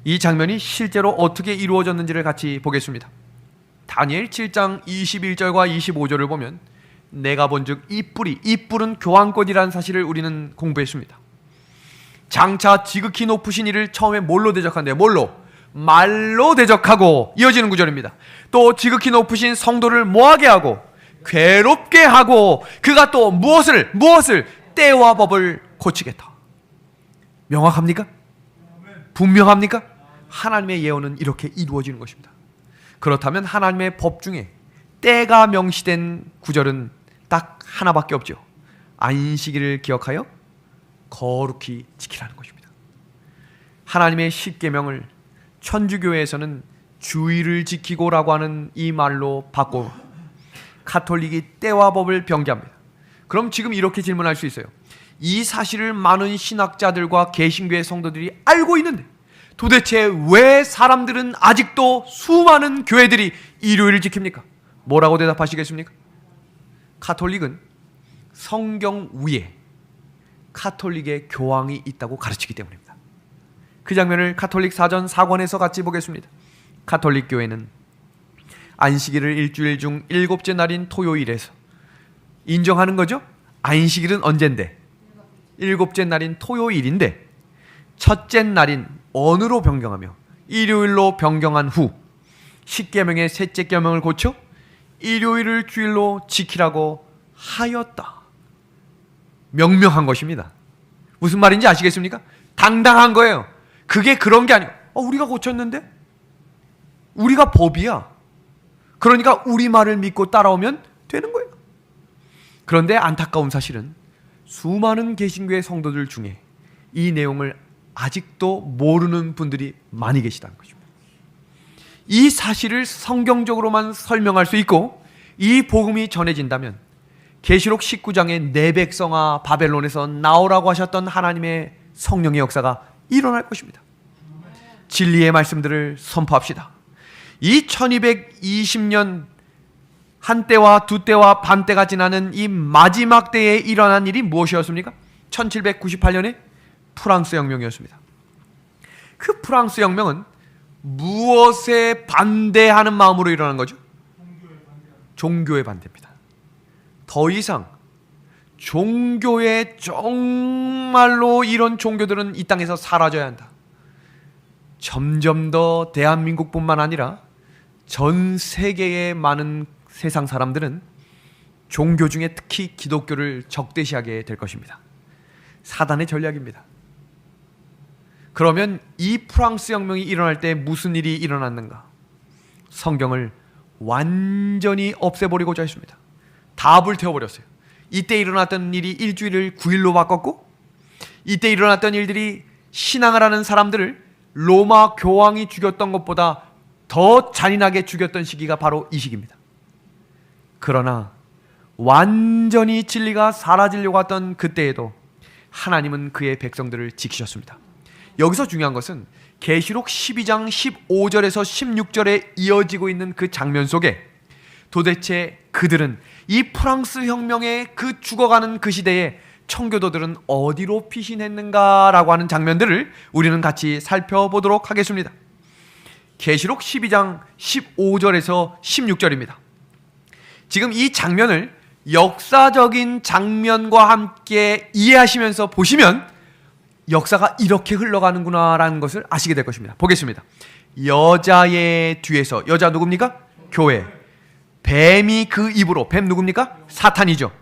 [SPEAKER 1] 이 장면이 실제로 어떻게 이루어졌는지를 같이 보겠습니다. 다니엘 7장 21절과 25절을 보면 내가 본즉 이 뿔은 교환권이라는 사실을 우리는 공부했습니다. 장차 지극히 높으신 이를 처음에 뭘로 대적한대요? 뭘로? 말로 대적하고 이어지는 구절입니다. 또 지극히 높으신 성도를 뭐하게 하고? 괴롭게 하고 그가 또 무엇을? 때와 법을 고치겠다. 명확합니까? 분명합니까? 하나님의 예언은 이렇게 이루어지는 것입니다. 그렇다면 하나님의 법 중에 때가 명시된 구절은 딱 하나밖에 없죠. 안식일을 기억하여 거룩히 지키라는 것입니다. 하나님의 십계명을 천주교회에서는 주의를 지키고라고 하는 이 말로 바꿔 가톨릭이 때와 법을 변개합니다. 그럼 지금 이렇게 질문할 수 있어요. 이 사실을 많은 신학자들과 개신교의 성도들이 알고 있는데 도대체 왜 사람들은 아직도 수많은 교회들이 일요일을 지킵니까? 뭐라고 대답하시겠습니까? 가톨릭은 성경 위에 가톨릭의 교황이 있다고 가르치기 때문입니다. 그 장면을 가톨릭 사전 4권에서 같이 보겠습니다. 가톨릭 교회는 안식일을 일주일 중 7째 날인 토요일에서 인정하는 거죠? 안식일은 언젠데? 7째 날인 토요일인데 첫째 날인 어느로 변경하며 일요일로 변경한 후 십계명의 셋째 계명을 고쳐 일요일을 주일로 지키라고 하였다. 명명한 것입니다. 무슨 말인지 아시겠습니까? 당당한 거예요. 그게 그런 게 아니고 우리가 고쳤는데? 우리가 법이야. 그러니까 우리 말을 믿고 따라오면 되는 거예요. 그런데 안타까운 사실은 수많은 개신교의 성도들 중에 이 내용을 아직도 모르는 분들이 많이 계시다는 것입니다. 이 사실을 성경적으로만 설명할 수 있고 이 복음이 전해진다면 계시록 19장의 내 백성아 바벨론에서 나오라고 하셨던 하나님의 성령의 역사가 일어날 것입니다. 진리의 말씀들을 선포합시다. 이 1220년 한때와 두때와 반때가 지나는 이 마지막 때에 일어난 일이 무엇이었습니까? 1798년에 프랑스 혁명이었습니다. 그 프랑스 혁명은 무엇에 반대하는 마음으로 일어난 거죠? 종교에 반대입니다. 더 이상 종교에 정말로 이런 종교들은 이 땅에서 사라져야 한다. 점점 더 대한민국뿐만 아니라 전 세계의 많은 세상 사람들은 종교 중에 특히 기독교를 적대시하게 될 것입니다. 사단의 전략입니다. 그러면 이 프랑스 혁명이 일어날 때 무슨 일이 일어났는가? 성경을 완전히 없애버리고자 했습니다. 다 불태워버렸어요. 이때 일어났던 일이 일주일을 9일로 바꿨고, 이때 일어났던 일들이 신앙을 하는 사람들을 로마 교황이 죽였던 것보다 더 잔인하게 죽였던 시기가 바로 이 시기입니다. 그러나 완전히 진리가 사라지려고 했던 그때에도 하나님은 그의 백성들을 지키셨습니다. 여기서 중요한 것은 계시록 12장 15절에서 16절에 이어지고 있는 그 장면 속에 도대체 그들은 이 프랑스 혁명의 그 죽어가는 그 시대에 청교도들은 어디로 피신했는가라고 하는 장면들을 우리는 같이 살펴보도록 하겠습니다. 계시록 12장 15절에서 16절입니다. 지금 이 장면을 역사적인 장면과 함께 이해하시면서 보시면 역사가 이렇게 흘러가는구나라는 것을 아시게 될 것입니다. 보겠습니다. 여자의 뒤에서, 여자 누굽니까? 교회. 뱀이 그 입으로, 뱀 누굽니까? 사탄이죠.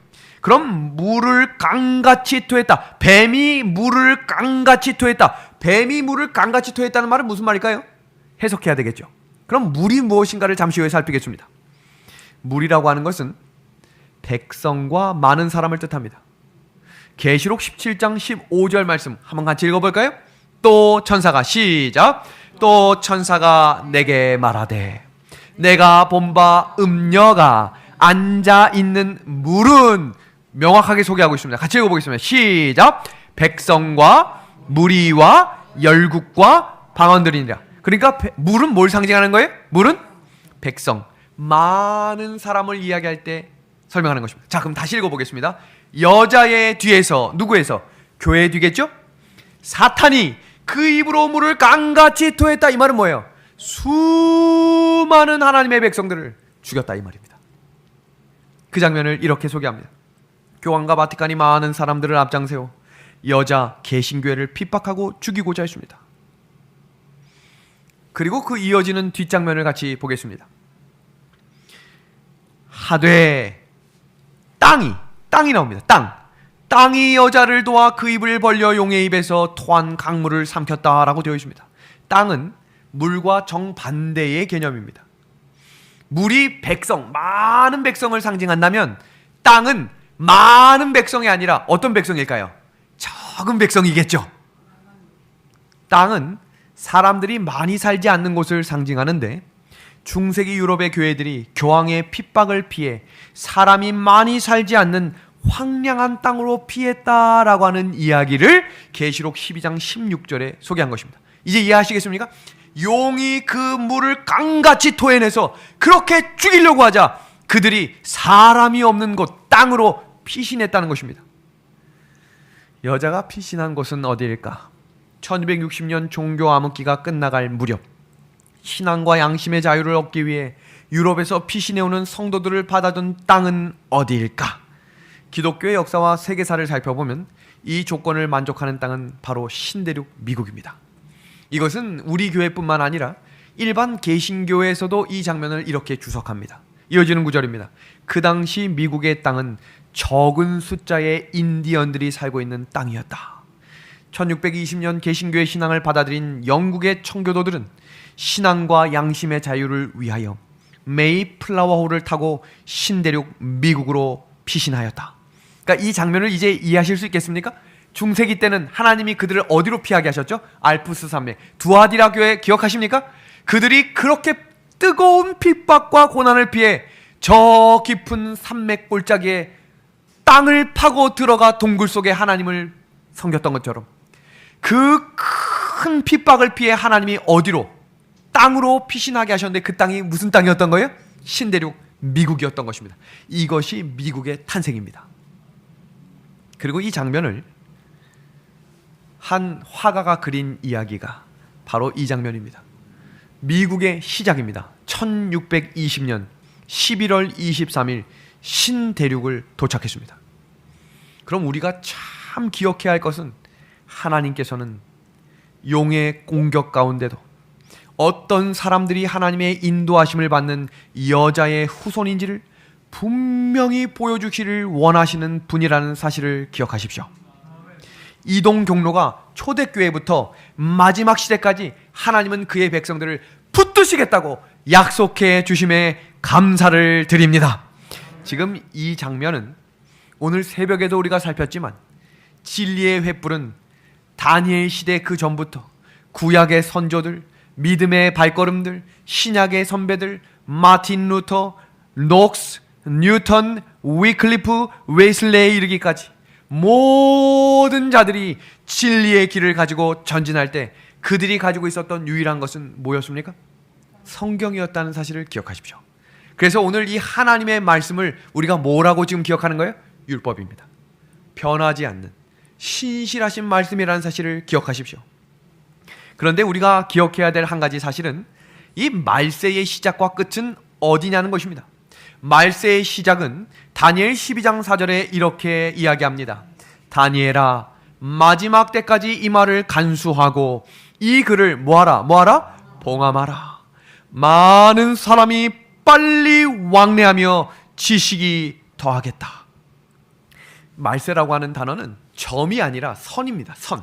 [SPEAKER 1] 그럼 물을 강같이 토했다. 뱀이 물을 강같이 토했다. 뱀이 물을 강같이 토했다는 말은 무슨 말일까요? 해석해야 되겠죠. 그럼 물이 무엇인가를 잠시 후에 살피겠습니다. 물이라고 하는 것은 백성과 많은 사람을 뜻합니다. 계시록 17장 15절 말씀 한번 같이 읽어볼까요? 또 천사가, 시작. 또 천사가 내게 말하되 내가 본 바 음녀가 앉아있는 물은, 명확하게 소개하고 있습니다. 같이 읽어보겠습니다. 시작. 백성과 무리와 열국과 방언들이니라. 그러니까 물은 뭘 상징하는 거예요? 물은 백성, 많은 사람을 이야기할 때 설명하는 것입니다. 자, 그럼 다시 읽어보겠습니다. 여자의 뒤에서, 누구에서? 교회의 뒤겠죠? 사탄이 그 입으로 물을 강같이 토했다. 이 말은 뭐예요? 수많은 하나님의 백성들을 죽였다 이 말입니다. 그 장면을 이렇게 소개합니다. 교황과 바티칸이 많은 사람들을 앞장세워 여자 개신교회를 핍박하고 죽이고자 했습니다. 그리고 그 이어지는 뒷장면을 같이 보겠습니다. 하되 땅이 나옵니다. 땅이 여자를 도와 그 입을 벌려 용의 입에서 토한 강물을 삼켰다라고 되어 있습니다. 땅은 물과 정반대의 개념입니다. 물이 백성, 많은 백성을 상징한다면 땅은 많은 백성이 아니라 어떤 백성일까요? 적은 백성이겠죠. 땅은 사람들이 많이 살지 않는 곳을 상징하는데 중세기 유럽의 교회들이 교황의 핍박을 피해 사람이 많이 살지 않는 황량한 땅으로 피했다라고 하는 이야기를 계시록 12장 16절에 소개한 것입니다. 이제 이해하시겠습니까? 용이 그 물을 강같이 토해내서 그렇게 죽이려고 하자 그들이 사람이 없는 곳 땅으로 피신했다는 것입니다. 여자가 피신한 곳은 어디일까? 1260년 종교 암흑기가 끝나갈 무렵 신앙과 양심의 자유를 얻기 위해 유럽에서 피신해오는 성도들을 받아둔 땅은 어디일까? 기독교의 역사와 세계사를 살펴보면 이 조건을 만족하는 땅은 바로 신대륙 미국입니다. 이것은 우리 교회뿐만 아니라 일반 개신교에서도 이 장면을 이렇게 주석합니다. 이어지는 구절입니다. 그 당시 미국의 땅은 적은 숫자의 인디언들이 살고 있는 땅이었다. 1620년 개신교의 신앙을 받아들인 영국의 청교도들은 신앙과 양심의 자유를 위하여 메이플라워호를 타고 신대륙 미국으로 피신하였다. 그러니까 이 장면을 이제 이해하실 수 있겠습니까? 중세기 때는 하나님이 그들을 어디로 피하게 하셨죠? 알프스 산맥, 두아디라 교회 기억하십니까? 그들이 그렇게 뜨거운 핍박과 고난을 피해 저 깊은 산맥 골짜기에 땅을 파고 들어가 동굴 속에 하나님을 섬겼던 것처럼 그 큰 핍박을 피해 하나님이 어디로? 땅으로 피신하게 하셨는데 그 땅이 무슨 땅이었던 거예요? 신대륙 미국이었던 것입니다. 이것이 미국의 탄생입니다. 그리고 이 장면을 한 화가가 그린 이야기가 바로 이 장면입니다. 미국의 시작입니다. 1620년 11월 23일 신대륙을 도착했습니다. 그럼 우리가 참 기억해야 할 것은 하나님께서는 용의 공격 가운데도 어떤 사람들이 하나님의 인도하심을 받는 여자의 후손인지를 분명히 보여주시를 원하시는 분이라는 사실을 기억하십시오. 이동 경로가 초대교회부터 마지막 시대까지 하나님은 그의 백성들을 붙드시겠다고 약속해 주심에 감사를 드립니다. 지금 이 장면은 오늘 새벽에도 우리가 살폈지만 진리의 횃불은 다니엘 시대 그 전부터 구약의 선조들, 믿음의 발걸음들, 신약의 선배들, 마틴 루터, 녹스, 뉴턴, 위클리프, 웨슬레에 이르기까지 모든 자들이 진리의 길을 가지고 전진할 때 그들이 가지고 있었던 유일한 것은 뭐였습니까? 성경이었다는 사실을 기억하십시오. 그래서 오늘 이 하나님의 말씀을 우리가 뭐라고 지금 기억하는 거예요? 율법입니다. 변하지 않는 신실하신 말씀이라는 사실을 기억하십시오. 그런데 우리가 기억해야 될 한 가지 사실은 이 말세의 시작과 끝은 어디냐는 것입니다. 말세의 시작은 다니엘 12장 4절에 이렇게 이야기합니다. 다니엘아, 마지막 때까지 이 말을 간수하고 이 글을 뭐하라? 봉함하라. 많은 사람이 빨리 왕래하며 지식이 더하겠다. 말세라고 하는 단어는 점이 아니라 선입니다. 선.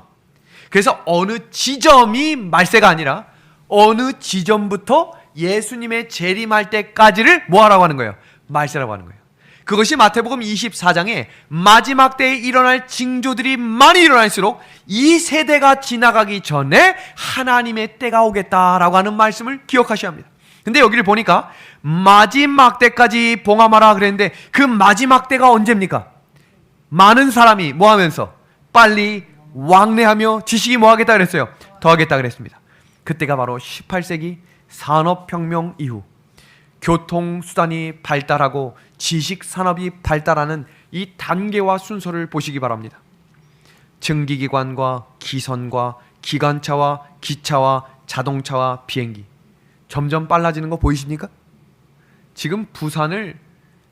[SPEAKER 1] 그래서 어느 지점이 말세가 아니라 어느 지점부터 예수님의 재림할 때까지를 뭐하라고 하는 거예요? 말세라고 하는 거예요. 그것이 마태복음 24장에 마지막 때에 일어날 징조들이 많이 일어날수록 이 세대가 지나가기 전에 하나님의 때가 오겠다라고 하는 말씀을 기억하셔야 합니다. 근데 여기를 보니까 마지막 때까지 봉함하라 그랬는데 그 마지막 때가 언제입니까? 많은 사람이 뭐 하면서? 빨리 왕래하며 지식이 뭐 하겠다 그랬어요? 더하겠다 그랬습니다. 그때가 바로 18세기 산업혁명 이후 교통수단이 발달하고 지식산업이 발달하는 이 단계와 순서를 보시기 바랍니다. 증기기관과 기선과 기관차와 기차와 자동차와 비행기 점점 빨라지는 거 보이십니까? 지금 부산을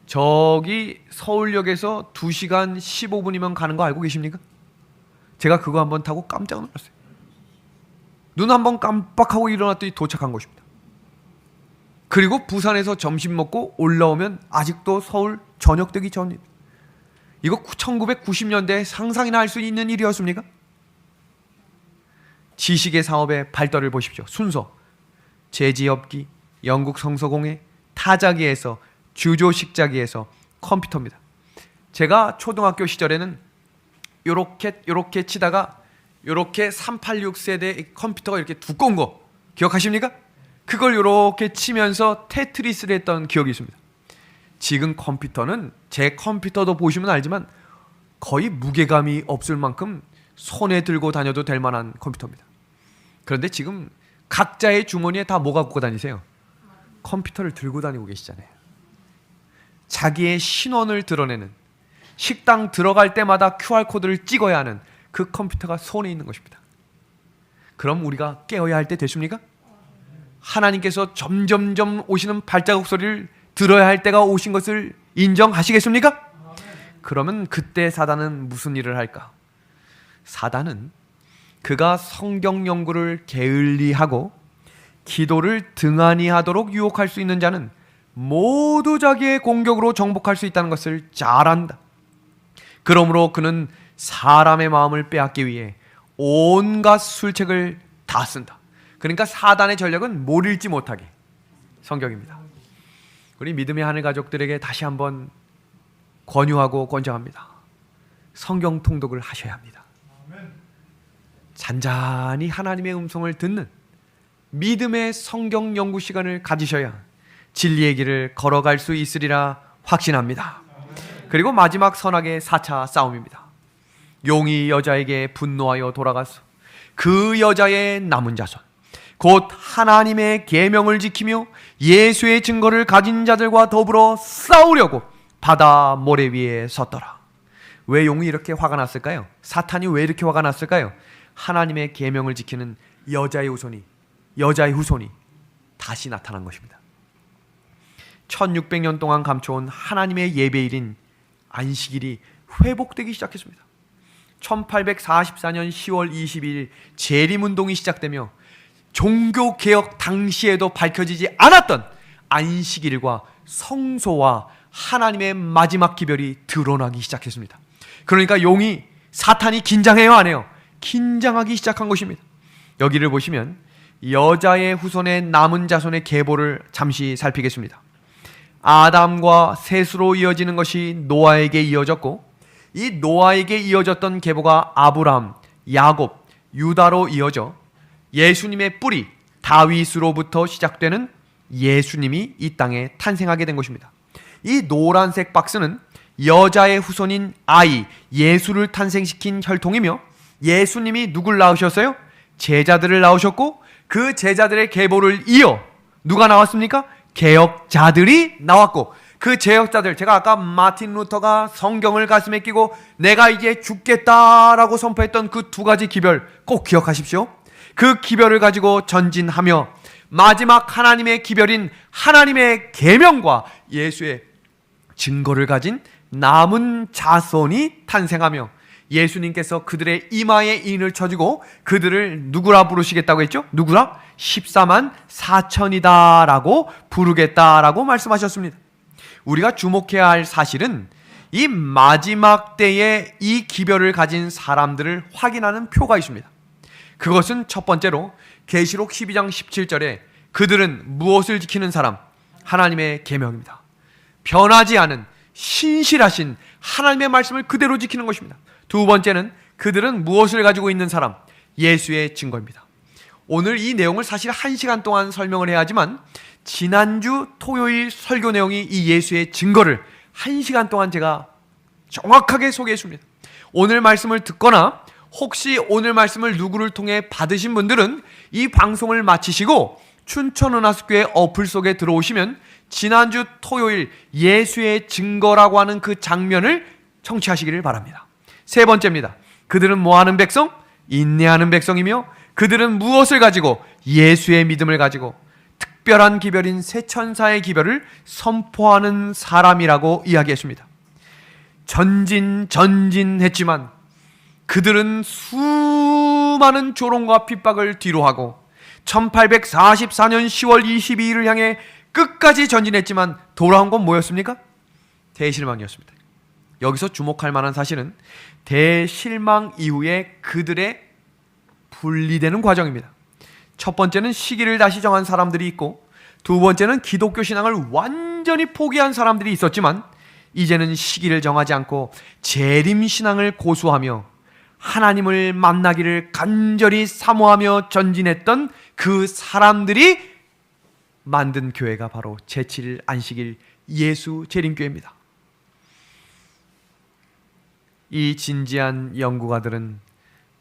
[SPEAKER 1] 저기 서울역에서 2시간 15분이면 가는 거 알고 계십니까? 제가 그거 한번 타고 깜짝 놀랐어요. 눈 한번 깜빡하고 일어났더니 도착한 것입니다. 그리고 부산에서 점심 먹고 올라오면 아직도 서울 저녁 되기 전입니다. 이거 1990년대에 상상이나 할 수 있는 일이었습니까? 지식의 사업의 발달을 보십시오. 순서 제지업기, 영국 성서공회, 타자기에서 주조식자기에서 컴퓨터입니다. 제가 초등학교 시절에는 요렇게 치다가 요렇게 386 세대 컴퓨터가 이렇게 두꺼운 거 기억하십니까? 그걸 요렇게 치면서 테트리스를 했던 기억이 있습니다. 지금 컴퓨터는 제 컴퓨터도 보시면 알지만 거의 무게감이 없을 만큼 손에 들고 다녀도 될 만한 컴퓨터입니다. 그런데 지금 각자의 주머니에 다 뭐 갖고 다니세요? 컴퓨터를 들고 다니고 계시잖아요. 자기의 신원을 드러내는, 식당 들어갈 때마다 QR코드를 찍어야 하는 그 컴퓨터가 손에 있는 것입니다. 그럼 우리가 깨어야 할 때 됐습니까? 하나님께서 점점점 오시는 발자국 소리를 들어야 할 때가 오신 것을 인정하시겠습니까? 그러면 그때 사단은 무슨 일을 할까? 사단은 그가 성경 연구를 게을리하고 기도를 등한히 하도록 유혹할 수 있는 자는 모두 자기의 공격으로 정복할 수 있다는 것을 잘 안다. 그러므로 그는 사람의 마음을 빼앗기 위해 온갖 술책을 다 쓴다. 그러니까 사단의 전략은 뭘 잃지 못하게 성경입니다. 우리 믿음의 하늘 가족들에게 다시 한번 권유하고 권장합니다. 성경 통독을 하셔야 합니다. 잔잔히 하나님의 음성을 듣는 믿음의 성경 연구 시간을 가지셔야 진리의 길을 걸어갈 수 있으리라 확신합니다. 그리고 마지막 선악의 4차 싸움입니다. 용이 여자에게 분노하여 돌아가서 그 여자의 남은 자손 곧 하나님의 계명을 지키며 예수의 증거를 가진 자들과 더불어 싸우려고 바다 모래 위에 섰더라. 왜 용이 이렇게 화가 났을까요? 사탄이 왜 이렇게 화가 났을까요? 하나님의 계명을 지키는 여자의 후손이 다시 나타난 것입니다. 1600년 동안 감춰온 하나님의 예배일인 안식일이 회복되기 시작했습니다. 1844년 10월 22일 재림운동이 시작되며 종교개혁 당시에도 밝혀지지 않았던 안식일과 성소와 하나님의 마지막 기별이 드러나기 시작했습니다. 그러니까 용이 사탄이 긴장해요, 안 해요? 긴장하기 시작한 것입니다. 여기를 보시면 여자의 후손의 남은 자손의 계보를 잠시 살피겠습니다. 아담과 셋으로 이어지는 것이 노아에게 이어졌고, 이 노아에게 이어졌던 계보가 아브라함, 야곱, 유다로 이어져 예수님의 뿌리 다윗으로부터 시작되는 예수님이 이 땅에 탄생하게 된 것입니다. 이 노란색 박스는 여자의 후손인 아이 예수를 탄생시킨 혈통이며, 예수님이 누굴 낳으셨어요? 제자들을 낳으셨고, 그 제자들의 계보를 이어 누가 나왔습니까? 개혁자들이 나왔고, 그 개혁자들, 제가 아까 마틴 루터가 성경을 가슴에 끼고 내가 이제 죽겠다라고 선포했던 그 두 가지 기별 꼭 기억하십시오. 그 기별을 가지고 전진하며 마지막 하나님의 기별인 하나님의 계명과 예수의 증거를 가진 남은 자손이 탄생하며, 예수님께서 그들의 이마에 인을 쳐주고 그들을 누구라 부르시겠다고 했죠? 누구라? 14만 4천이다 라고 부르겠다라고 말씀하셨습니다. 우리가 주목해야 할 사실은 이 마지막 때에 이 기별을 가진 사람들을 확인하는 표가 있습니다. 그것은 첫 번째로 계시록 12장 17절에 그들은 무엇을 지키는 사람? 하나님의 계명입니다. 변하지 않은 신실하신 하나님의 말씀을 그대로 지키는 것입니다. 두 번째는 그들은 무엇을 가지고 있는 사람? 예수의 증거입니다. 오늘 이 내용을 사실 1시간 동안 설명을 해야 하지만 지난주 토요일 설교 내용이 이 예수의 증거를 1시간 동안 제가 정확하게 소개했습니다. 오늘 말씀을 듣거나 혹시 오늘 말씀을 누구를 통해 받으신 분들은 이 방송을 마치시고 춘천은하수교회 어플 속에 들어오시면 지난주 토요일 예수의 증거라고 하는 그 장면을 청취하시기를 바랍니다. 세 번째입니다. 그들은 뭐하는 백성? 인내하는 백성이며, 그들은 무엇을 가지고? 예수의 믿음을 가지고 특별한 기별인 새 천사의 기별을 선포하는 사람이라고 이야기했습니다. 전진했지만 그들은 수많은 조롱과 핍박을 뒤로하고 1844년 10월 22일을 향해 끝까지 전진했지만 돌아온 건 뭐였습니까? 대실망이었습니다. 여기서 주목할 만한 사실은 대실망 이후에 그들의 분리되는 과정입니다. 첫 번째는 시기를 다시 정한 사람들이 있고, 두 번째는 기독교 신앙을 완전히 포기한 사람들이 있었지만, 이제는 시기를 정하지 않고 재림신앙을 고수하며 하나님을 만나기를 간절히 사모하며 전진했던 그 사람들이 만든 교회가 바로 제7일 안식일 예수 재림교회입니다. 이 진지한 연구가들은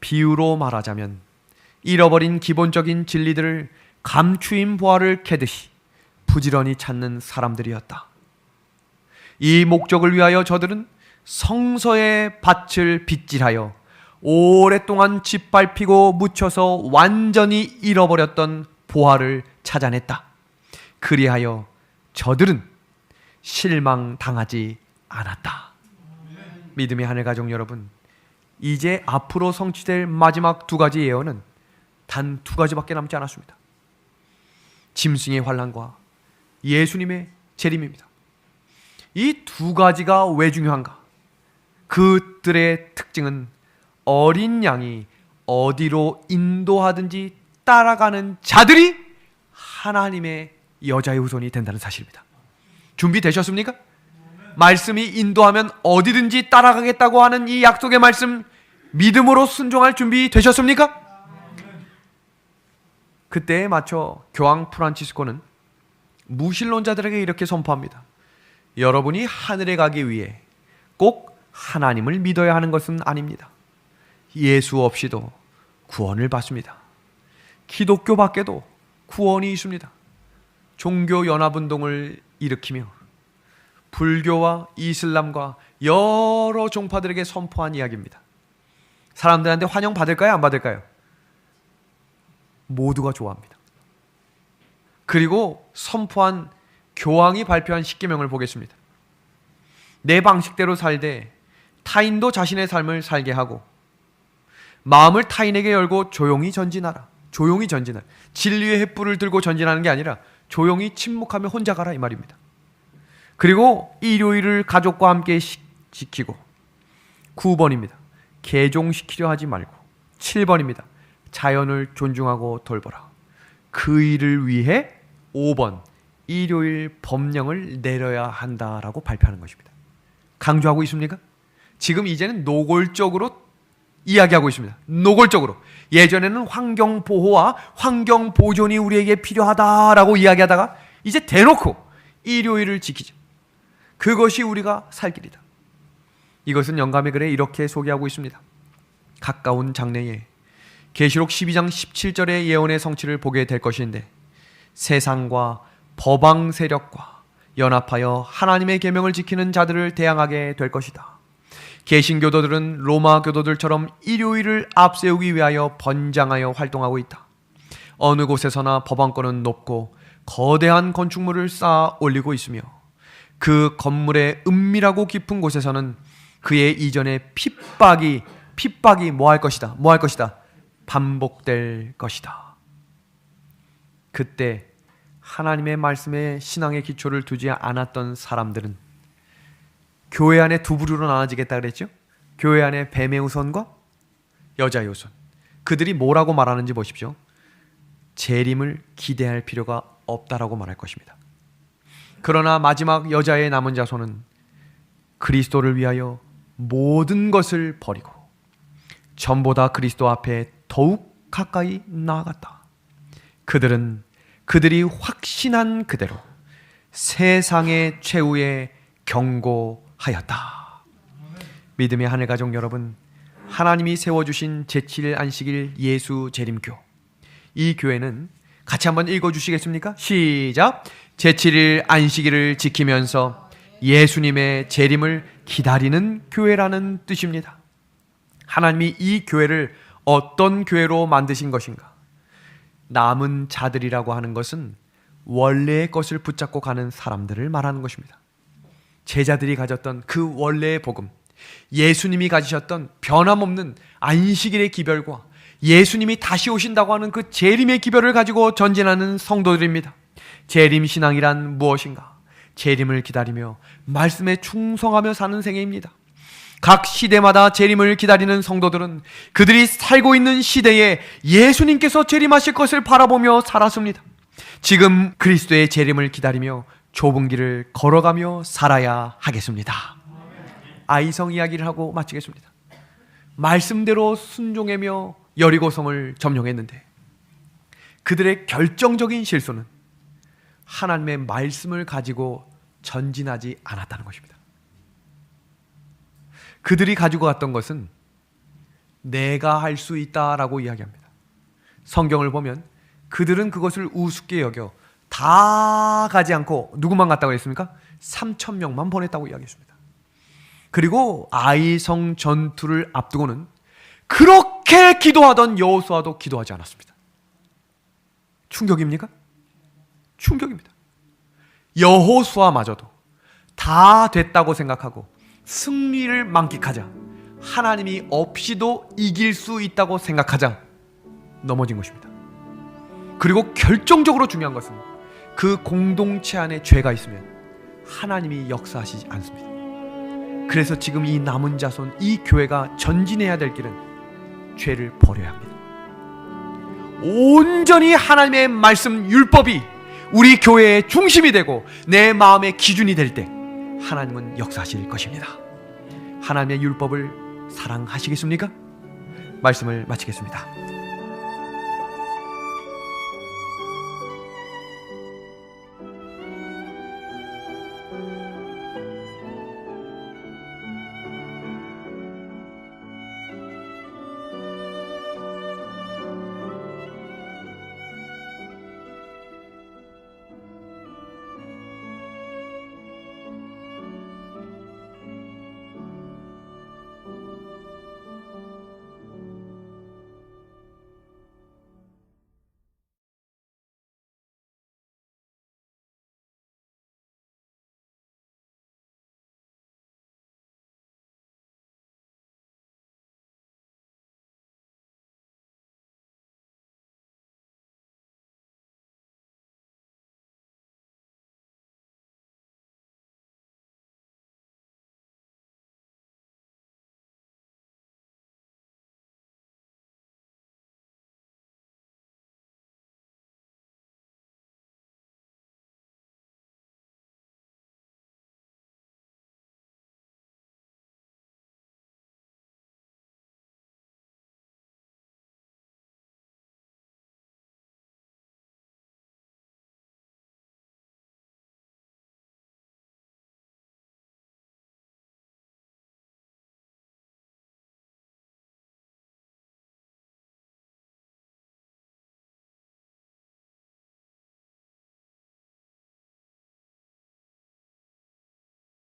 [SPEAKER 1] 비유로 말하자면 잃어버린 기본적인 진리들을 감추인 보화를 캐듯이 부지런히 찾는 사람들이었다. 이 목적을 위하여 저들은 성서의 밭을 빗질하여 오랫동안 짓밟히고 묻혀서 완전히 잃어버렸던 보화를 찾아냈다. 그리하여 저들은 실망당하지 않았다. 믿음의 하늘 가족 여러분, 이제 앞으로 성취될 마지막 두 가지 예언은 단 두 가지밖에 남지 않았습니다. 짐승의 환난과 예수님의 재림입니다. 이 두 가지가 왜 중요한가? 그들의 특징은 어린 양이 어디로 인도하든지 따라가는 자들이 하나님의 여자의 후손이 된다는 사실입니다. 준비되셨습니까? 말씀이 인도하면 어디든지 따라가겠다고 하는 이 약속의 말씀, 믿음으로 순종할 준비 되셨습니까? 그때에 맞춰 교황 프란치스코는 무신론자들에게 이렇게 선포합니다. 여러분이 하늘에 가기 위해 꼭 하나님을 믿어야 하는 것은 아닙니다. 예수 없이도 구원을 받습니다. 기독교 밖에도 구원이 있습니다. 종교 연합운동을 일으키며 불교와 이슬람과 여러 종파들에게 선포한 이야기입니다. 사람들한테 환영받을까요? 안 받을까요? 모두가 좋아합니다. 그리고 선포한 교황이 발표한 십계명을 보겠습니다. 내 방식대로 살되 타인도 자신의 삶을 살게 하고 마음을 타인에게 열고 조용히 전진하라. 조용히 전진하라. 진리의 횃불을 들고 전진하는 게 아니라 조용히 침묵하며 혼자 가라, 이 말입니다. 그리고 일요일을 가족과 함께 지키고 9번입니다. 개종시키려 하지 말고 7번입니다. 자연을 존중하고 돌보라. 그 일을 위해 5번 일요일 법령을 내려야 한다라고 발표하는 것입니다. 강조하고 있습니까? 지금 이제는 노골적으로 이야기하고 있습니다. 노골적으로. 예전에는 환경보호와 환경보존이 우리에게 필요하다라고 이야기하다가 이제 대놓고 일요일을 지키자. 그것이 우리가 살 길이다. 이것은 영감의 글에 이렇게 소개하고 있습니다. 가까운 장래에 계시록 12장 17절의 예언의 성취를 보게 될 것인데 세상과 법왕 세력과 연합하여 하나님의 계명을 지키는 자들을 대항하게 될 것이다. 개신교도들은 로마 교도들처럼 일요일을 앞세우기 위하여 번장하여 활동하고 있다. 어느 곳에서나 법왕권은 높고 거대한 건축물을 쌓아 올리고 있으며 그 건물의 은밀하고 깊은 곳에서는 그의 이전의 핍박이 뭐 할 것이다. 반복될 것이다. 그때 하나님의 말씀에 신앙의 기초를 두지 않았던 사람들은 교회 안에 두 부류로 나눠지겠다 그랬죠. 교회 안에 뱀의 후손과 여자의 후손. 그들이 뭐라고 말하는지 보십시오. 재림을 기대할 필요가 없다라고 말할 것입니다. 그러나 마지막 여자의 남은 자손은 그리스도를 위하여 모든 것을 버리고 전보다 그리스도 앞에 더욱 가까이 나아갔다. 그들은 그들이 확신한 그대로 세상의 최후에 경고하였다. 믿음의 하늘 가족 여러분, 하나님이 세워주신 제7일 안식일 예수 재림교, 이 교회는 같이 한번 읽어주시겠습니까? 시작! 제7일 안식일을 지키면서 예수님의 재림을 기다리는 교회라는 뜻입니다. 하나님이 이 교회를 어떤 교회로 만드신 것인가? 남은 자들이라고 하는 것은 원래의 것을 붙잡고 가는 사람들을 말하는 것입니다. 제자들이 가졌던 그 원래의 복음, 예수님이 가지셨던 변함없는 안식일의 기별과 예수님이 다시 오신다고 하는 그 재림의 기별을 가지고 전진하는 성도들입니다. 재림 신앙이란 무엇인가? 재림을 기다리며 말씀에 충성하며 사는 생애입니다. 각 시대마다 재림을 기다리는 성도들은 그들이 살고 있는 시대에 예수님께서 재림하실 것을 바라보며 살았습니다. 지금 그리스도의 재림을 기다리며 좁은 길을 걸어가며 살아야 하겠습니다. 아이성 이야기를 하고 마치겠습니다. 말씀대로 순종하며 여리고성을 점령했는데 그들의 결정적인 실수는 하나님의 말씀을 가지고 전진하지 않았다는 것입니다. 그들이 가지고 갔던 것은 내가 할 수 있다라고 이야기합니다. 성경을 보면 그들은 그것을 우습게 여겨 다 가지 않고 누구만 갔다고 했습니까? 3,000명만 보냈다고 이야기했습니다. 그리고 아이성 전투를 앞두고는 그렇게 기도하던 여호수아도 기도하지 않았습니다. 충격입니까? 충격입니다. 여호수아마저도 다 됐다고 생각하고 승리를 만끽하자, 하나님이 없이도 이길 수 있다고 생각하자 넘어진 것입니다. 그리고 결정적으로 중요한 것은 그 공동체 안에 죄가 있으면 하나님이 역사하시지 않습니다. 그래서 지금 이 남은 자손, 이 교회가 전진해야 될 길은 죄를 버려야 합니다. 온전히 하나님의 말씀 율법이 우리 교회의 중심이 되고 내 마음의 기준이 될 때 하나님은 역사하실 것입니다. 하나님의 율법을 사랑하시겠습니까? 말씀을 마치겠습니다.